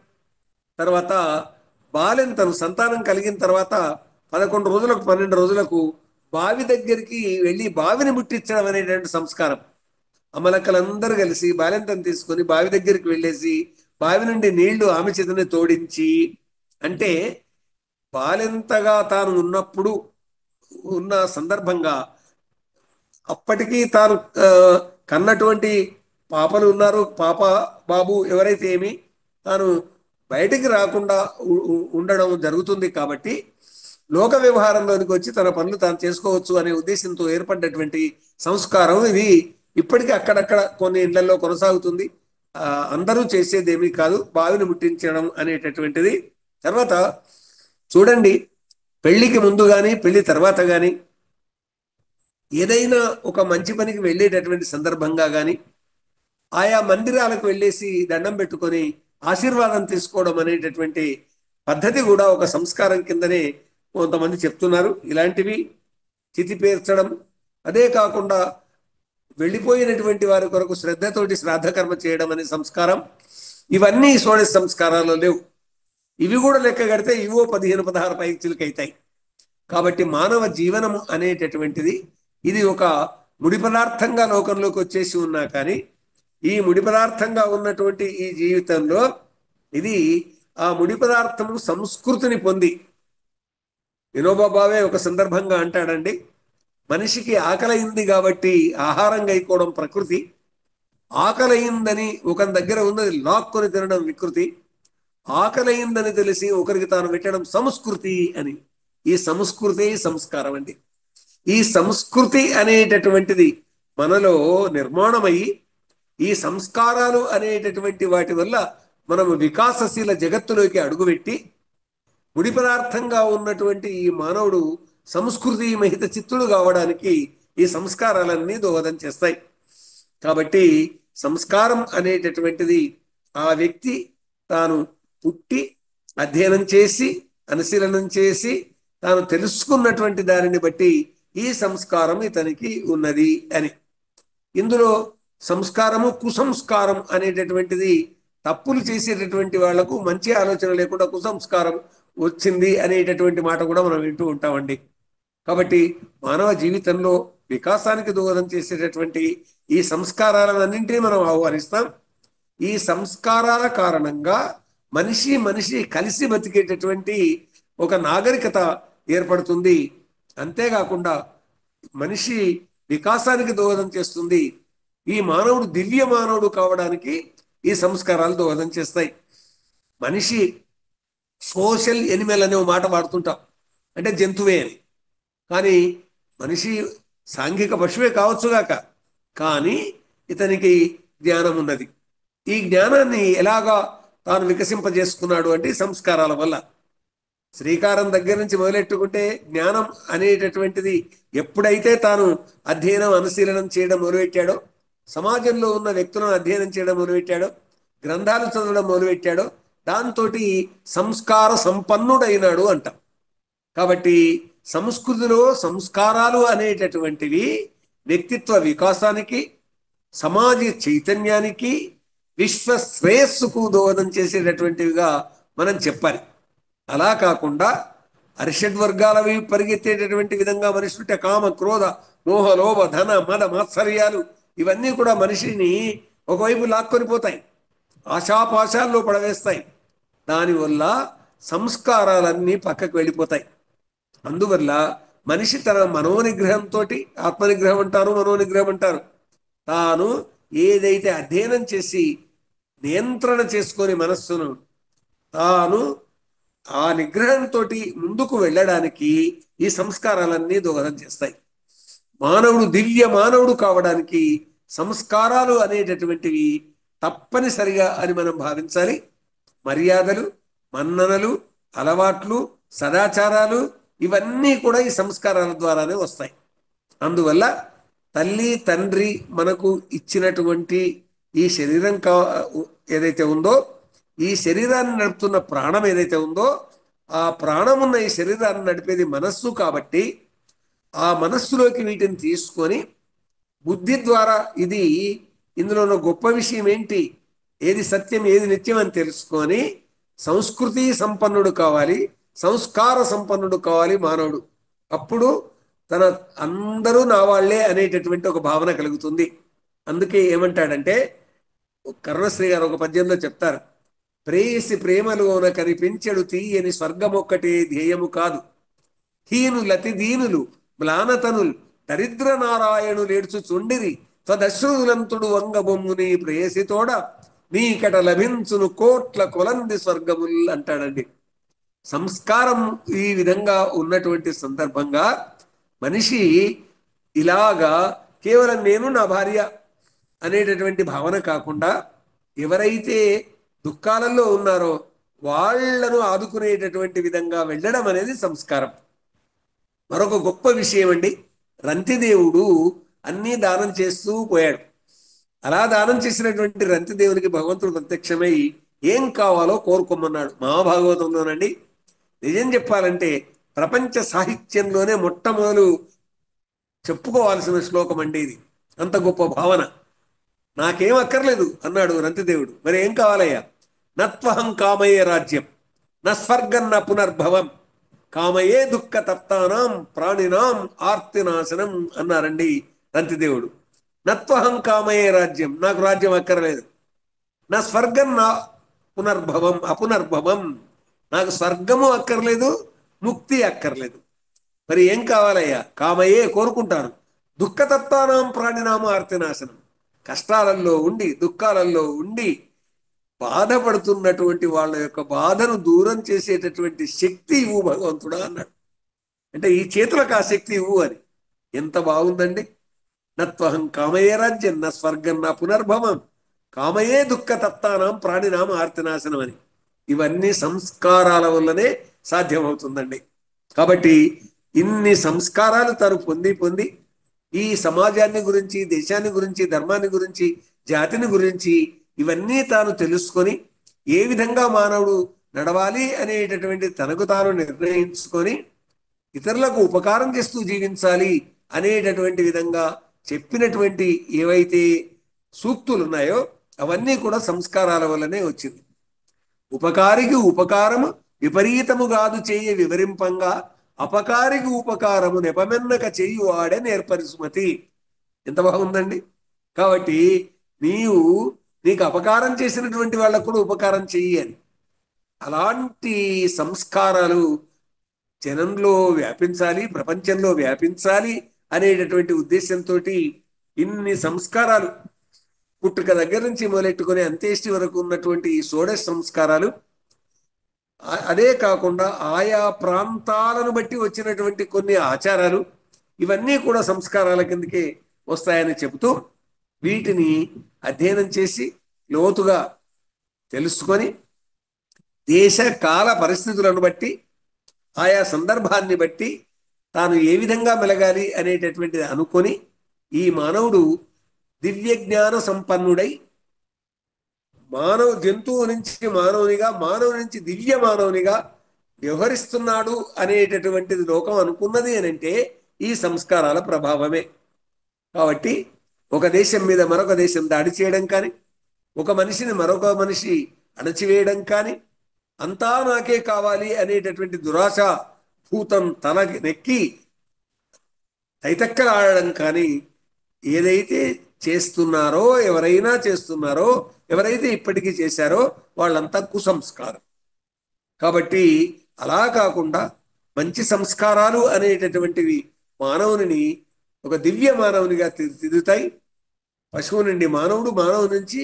తర్వాత బాలింతను సంతానం కలిగిన తర్వాత 11 రోజులకు 12 రోజులకు బావి దగ్గరికి వెళ్ళి బావిని ముట్టించడం అనేటువంటి సంస్కారం. అమలక్కలందరూ కలిసి బాలింతను తీసుకొని బావి దగ్గరికి వెళ్ళేసి బావి నుండి నీళ్లు ఆమె చేతనే తోడించి, అంటే బాలింతగా తాను ఉన్నప్పుడు ఉన్న సందర్భంగా అప్పటికీ తాను కన్నటువంటి పాపలు ఉన్నారు, పాప బాబు ఎవరైతే ఏమి, తాను బయటికి రాకుండా ఉండడం జరుగుతుంది. కాబట్టి లోక వ్యవహారంలోనికి వచ్చి తన పనులు తాను చేసుకోవచ్చు అనే ఉద్దేశంతో ఏర్పడినటువంటి సంస్కారం ఇది. ఇప్పటికీ అక్కడక్కడ కొన్ని ఇళ్లలో కొనసాగుతుంది. అందరూ చేసేదేమీ కాదు బావిని ముట్టించడం అనేటటువంటిది. తర్వాత చూడండి, పెళ్లికి ముందు కానీ పెళ్లి తర్వాత కానీ ఏదైనా ఒక మంచి పనికి వెళ్ళేటటువంటి సందర్భంగా కానీ ఆయా మందిరాలకు వెళ్ళేసి దండం పెట్టుకొని ఆశీర్వాదం తీసుకోవడం అనేటటువంటి పద్ధతి కూడా ఒక సంస్కారం కిందనే కొంతమంది చెప్తున్నారు. ఇలాంటివి చితి పేర్చడం, అదే కాకుండా వెళ్ళిపోయినటువంటి వారి కొరకు శ్రద్ధతోటి శ్రాద్ధకర్మ చేయడం అనే సంస్కారం, ఇవన్నీ షోడశ సంస్కారాల్లో లేవు. ఇవి కూడా లెక్క కడితే ఇవో 15-16 పైచిలకు అవుతాయి. కాబట్టి మానవ జీవనము అనేటటువంటిది ఇది ఒక ముడి పదార్థంగా లోకంలోకి వచ్చేసి ఉన్నా కానీ ఈ ముడి పదార్థంగా ఉన్నటువంటి ఈ జీవితంలో ఇది ఆ ముడి పదార్థము సంస్కృతిని పొంది, వినోబా భావే ఒక సందర్భంగా అంటాడండి, మనిషికి ఆకలైంది కాబట్టి ఆహారం గైకోవడం ప్రకృతి, ఆకలైందని ఒక దగ్గర ఉన్నది లాక్కొని తినడం వికృతి, ఆకలైందని తెలిసి ఒకరికి తాను పెట్టడం సంస్కృతి అని. ఈ సంస్కృతి సంస్కారం అండి. ఈ సంస్కృతి అనేటటువంటిది మనలో నిర్మాణమయ్యి ఈ సంస్కారాలు అనేటటువంటి వాటి వల్ల మనము వికాసశీల జగత్తులోకి అడుగుపెట్టి ముడి పదార్థంగా ఉన్నటువంటి ఈ మానవుడు సంస్కృతి మహిత చిత్తుడు కావడానికి ఈ సంస్కారాలన్నీ దోహదం చేస్తాయి. కాబట్టి సంస్కారం అనేటటువంటిది ఆ వ్యక్తి తాను పుట్టి అధ్యయనం చేసి అనుశీలనం చేసి తాను తెలుసుకున్నటువంటి దానిని బట్టి ఈ సంస్కారం ఇతనికి ఉన్నది అని. ఇందులో సంస్కారము కుసంస్కారం అనేటటువంటిది తప్పులు చేసేటటువంటి వాళ్లకు మంచి ఆలోచన లేకుండా కుసంస్కారం వచ్చింది అనేటటువంటి మాట కూడా మనం వింటూ ఉంటామండి. కాబట్టి మానవ జీవితంలో వికాసానికి దోహదం చేసేటటువంటి ఈ సంస్కారాలన్నింటినీ మనం ఆహ్వానిస్తాం. ఈ సంస్కారాల కారణంగా మనిషి మనిషి కలిసి బతికేటటువంటి ఒక నాగరికత ఏర్పడుతుంది. అంతేకాకుండా మనిషి వికాసానికి దోహదం చేస్తుంది. ఈ మానవుడు దివ్య మానవుడు కావడానికి ఈ సంస్కారాలు దోహదం చేస్తాయి. మనిషి సోషల్ ఎనిమల్ అనే మాట వాడుతుంటాం, అంటే జంతువే అని. కానీ మనిషి సాంఘిక పశువే కావచ్చుగాక, కానీ ఇతనికి జ్ఞానం ఉన్నది. ఈ జ్ఞానాన్ని ఎలాగా తాను వికసింపజేసుకున్నాడు అంటే సంస్కారాల వల్ల. శ్రీకారం దగ్గర నుంచి మొదలెట్టుకుంటే జ్ఞానం అనేటటువంటిది ఎప్పుడైతే తాను అధ్యయనం అనుశీలనం చేయడం మొదలుపెట్టాడో, సమాజంలో ఉన్న వ్యక్తులను అధ్యయనం చేయడం మొదలుపెట్టాడో, గ్రంథాలు చదవడం మొదలుపెట్టాడో, దాంతో సంస్కార సంపన్నుడైనాడు అంటాం. కాబట్టి సంస్కృతిలో సంస్కారాలు అనేటటువంటివి వ్యక్తిత్వ వికాసానికి, సమాజ చైతన్యానికి, విశ్వ శ్రేయస్సుకు దోహదం చేసేటటువంటివిగా మనం చెప్పాలి. అలా కాకుండా అరిషడ్వర్గాలవి పరిగెత్తేటటువంటి విధంగా మనిషి ఉంటే కామ క్రోధ మోహ లోభ ధన మద మాత్సర్యాలు ఇవన్నీ కూడా మనిషిని ఒకవైపు లాక్కొని పోతాయి, ఆశాపాశాల్లో పడవేస్తాయి. దానివల్ల సంస్కారాలన్నీ పక్కకు వెళ్ళిపోతాయి. అందువల్ల మనిషి తన మనోనిగ్రహంతో, ఆత్మనిగ్రహం అంటారు, మనోనిగ్రహం అంటారు, తాను ఏదైతే అధ్యయనం చేసి నియంత్రణ చేసుకొని మనస్సును తాను ఆ నిగ్రహంతో ముందుకు వెళ్ళడానికి ఈ సంస్కారాలన్నీ దోహదం చేస్తాయి. మానవుడు దివ్య మానవుడు కావడానికి సంస్కారాలు అనేటటువంటివి తప్పనిసరిగా అని మనం భావించాలి. మర్యాదలు, మన్ననలు, అలవాట్లు, సదాచారాలు ఇవన్నీ కూడా ఈ సంస్కారాల ద్వారానే వస్తాయి. అందువల్ల తల్లి తండ్రి మనకు ఇచ్చినటువంటి ఈ శరీరం ఏదైతే ఉందో, ఈ శరీరాన్ని నడుపుతున్న ప్రాణం ఏదైతే ఉందో, ఆ ప్రాణం ఉన్న ఈ శరీరాన్ని నడిపేది మనస్సు. కాబట్టి ఆ మనస్సులోకి వీటిని తీసుకొని బుద్ధి ద్వారా ఇది ఇందులో ఉన్న గొప్ప విషయం ఏంటి, ఏది సత్యం ఏది నిత్యం అని తెలుసుకొని సంస్కృతి సంపన్నుడు కావాలి, సంస్కార సంపన్నుడు కావాలి మానవుడు. అప్పుడు తన అందరూ నా వాళ్లే అనేటటువంటి ఒక భావన కలుగుతుంది. అందుకే ఏమంటాడంటే కరుణశ్రీ గారు ఒక పద్యంలో చెప్తారు, ప్రేయసి ప్రేమలోన కనిపించడు తీయని స్వర్గమొక్కటే ధ్యేయము కాదు, హీనులతి దీనులు మ్లానతనులు దరిద్ర నారాయణు లేడ్చు చుండిరి త్వదశ్రులంతుడు వంగబొమ్ముని ప్రేయసితోడ నీకట లభించును కోట్ల కొలంది స్వర్గముల్ అంటాడండి. సంస్కారం ఈ విధంగా ఉన్నటువంటి సందర్భంగా మనిషి ఇలాగా కేవలం నేను నా భార్య అనేటటువంటి భావన కాకుండా ఎవరైతే దుఃఖాలలో ఉన్నారో వాళ్లను ఆదుకునేటటువంటి విధంగా వెళ్ళడం అనేది సంస్కారం. మరొక గొప్ప విషయం అండి, రంతిదేవుడు అన్నీ దానం చేస్తూ పోయాడు. అలా దానం చేసినటువంటి రంతిదేవునికి భగవంతుడు ప్రత్యక్షమై ఏం కావాలో కోరుకోమన్నాడు. మహాభాగవతంలోనండి నిజం చెప్పాలంటే ప్రపంచ సాహిత్యంలోనే మొట్టమొదలు చెప్పుకోవాల్సిన శ్లోకం అండి ఇది. అంత గొప్ప భావన. నాకేం అక్కర్లేదు అన్నాడు రంతిదేవుడు. మరి ఏం కావాలయ్యా? నత్వహం కామయే రాజ్యం న స్వర్గం న పునర్భవం కామయే దుఃఖ తప్తానాం ప్రాణినాం ఆర్తినాశనం అన్నారండి రంతిదేవుడు. నత్వహం కామయే రాజ్యం, నాకు రాజ్యం అక్కర్లేదు. నా స్వర్గం నా పునర్భవం అపునర్భవం, నాకు స్వర్గము అక్కర్లేదు, ముక్తి అక్కర్లేదు. మరి ఏం కావాలయ్యా? కామయే కోరుకుంటాను, దుఃఖతత్వానాం ప్రాణినామ ఆర్తినాశనం, కష్టాలలో ఉండి దుఃఖాలలో ఉండి బాధపడుతున్నటువంటి వాళ్ళ యొక్క బాధను దూరం చేసేటటువంటి శక్తి ఇవ్వు భగవంతుడా అన్నాడు. అంటే ఈ చేతులకు ఆ శక్తి ఇవ్వు అని. ఎంత బాగుందండి. నత్వహం కామయే రాజ్యం నా స్వర్గం నా పునర్భవం కామయే దుఃఖతత్వానాం ప్రాణినామ ఆర్తినాశనం అని. ఇవన్నీ సంస్కారాల వల్లనే సాధ్యమవుతుందండి. కాబట్టి ఇన్ని సంస్కారాలు తను పొంది ఈ సమాజాన్ని గురించి, దేశాన్ని గురించి, ధర్మాన్ని గురించి, జాతిని గురించి ఇవన్నీ తాను తెలుసుకొని ఏ విధంగా మానవుడు నడవాలి అనేటటువంటి తనకు తాను నిర్ణయించుకొని ఇతరులకు ఉపకారం చేస్తూ జీవించాలి అనేటటువంటి విధంగా చెప్పినటువంటి ఏవైతే సూక్తులు ఉన్నాయో అవన్నీ కూడా సంస్కారాల వల్లనే వచ్చింది. ఉపకారికి ఉపకారము విపరీతము కాదు చేయ వివరింపంగా అపకారికి ఉపకారము నెపమెన్నక చేయువాడే నేర్పరి సుమతి. ఎంత బాగుందండి. కాబట్టి నీవు నీకు అపకారం చేసినటువంటి వాళ్ళకు కూడా ఉపకారం చెయ్యి అని. అలాంటి సంస్కారాలు జనంలో వ్యాపించాలి, ప్రపంచంలో వ్యాపించాలి అనేటటువంటి ఉద్దేశంతో ఇన్ని సంస్కారాలు పుట్టుక దగ్గర నుంచి మొదలెట్టుకొని అంత్యేష్టి వరకు ఉన్నటువంటి ఈ షోడశ సంస్కారాలు, అదే కాకుండా ఆయా ప్రాంతాలను బట్టి వచ్చినటువంటి కొన్ని ఆచారాలు, ఇవన్నీ కూడా సంస్కారాల కిందకే వస్తాయని చెబుతూ వీటిని అధ్యయనం చేసి లోతుగా తెలుసుకొని దేశ కాల పరిస్థితులను బట్టి ఆయా సందర్భాన్ని బట్టి తాను ఏ విధంగా మెలగాలి అనేటటువంటిది అనుకొని ఈ మానవుడు దివ్య జ్ఞాన సంపన్నుడై జంతువు నుంచి మానవునిగా, మానవుని నుంచి దివ్య మానవునిగా వ్యవహరిస్తున్నాడు అనేటటువంటిది లోకం అనుకున్నది అని అంటే ఈ సంస్కారాల ప్రభావమే. కాబట్టి ఒక దేశం మీద మరొక దేశం దాడి చేయడం కానీ, ఒక మనిషిని మరొక మనిషి అణచివేయడం కానీ, అంతా నాకే కావాలి అనేటటువంటి దురాశ భూతం తలనెక్కి తైతక్కలాడడం కానీ ఏదైతే చేస్తున్నారో, ఎవరైతే ఇప్పటికీ చేశారో వాళ్ళంతా కుసంస్కారం. కాబట్టి అలా కాకుండా మంచి సంస్కారాలు అనేటటువంటివి మానవుని ఒక దివ్య మానవునిగా తీర్చిదిద్దుతాయి. పశువు నుండి మానవుడు, మానవు నుంచి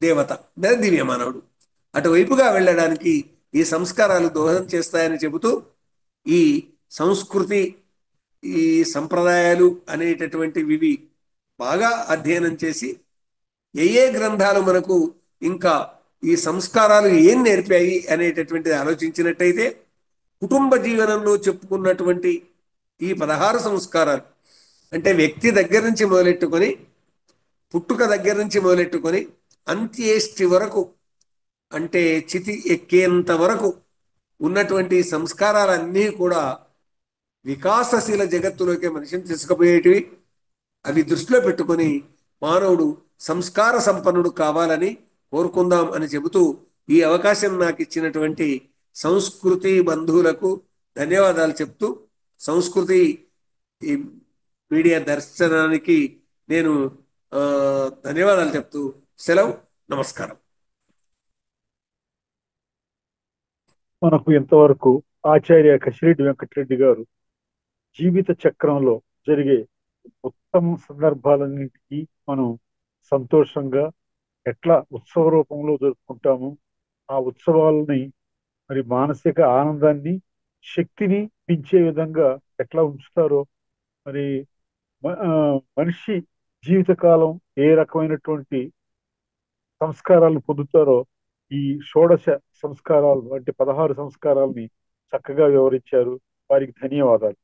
దేవత లేదా దివ్య మానవుడు, అటువైపుగా వెళ్ళడానికి ఈ సంస్కారాలు దోహదం చేస్తాయని చెబుతూ ఈ సంస్కృతి, ఈ సంప్రదాయాలు అనేటటువంటివి బాగా అధ్యయనం చేసి ఏ గ్రంథాలు మనకు ఇంకా ఈ సంస్కారాలు ఏం నేర్పాయి అనేటటువంటిది ఆలోచించినట్టయితే కుటుంబ జీవనంలో చెప్పుకున్నటువంటి ఈ 16 సంస్కారాలు అంటే వ్యక్తి దగ్గర నుంచి మొదలెట్టుకొని, పుట్టుక దగ్గర నుంచి మొదలెట్టుకొని అంత్యేష్టి వరకు అంటే చితి ఎక్కేంత వరకు ఉన్నటువంటి సంస్కారాలన్నీ కూడా వికాసశీల జగత్తులోకి మనిషిని తీసుకుపోయేటివి. అవి దృష్టిలో పెట్టుకొని మానవుడు సంస్కార సంపన్నుడు కావాలని కోరుకుందాం అని చెబుతూ ఈ అవకాశం నాకు ఇచ్చినటువంటి సంస్కృతి బంధువులకు ధన్యవాదాలు చెప్తూ, సంస్కృతి ఈ మీడియా దర్శనానికి నేను ధన్యవాదాలు చెప్తూ సెలవు. నమస్కారం. మనకు ఇంతవరకు ఆచార్య కశిరెడ్డి వెంకటరెడ్డి గారు జీవిత చక్రంలో జరిగే ఉత్తమ సందర్భాలన్నింటికీ మనం సంతోషంగా ఎట్లా ఉత్సవ రూపంలో జరుపుకుంటాము, ఆ ఉత్సవాలని మరి మానసిక ఆనందాన్ని, శక్తిని పెంచే విధంగా ఎట్లా ఉంచుతారో, మరి మనిషి జీవితకాలం ఏ రకమైనటువంటి సంస్కారాలు పొందుతారో ఈ షోడశ సంస్కారాలు అంటే 16 సంస్కారాలని చక్కగా వివరించారు. వారికి ధన్యవాదాలు.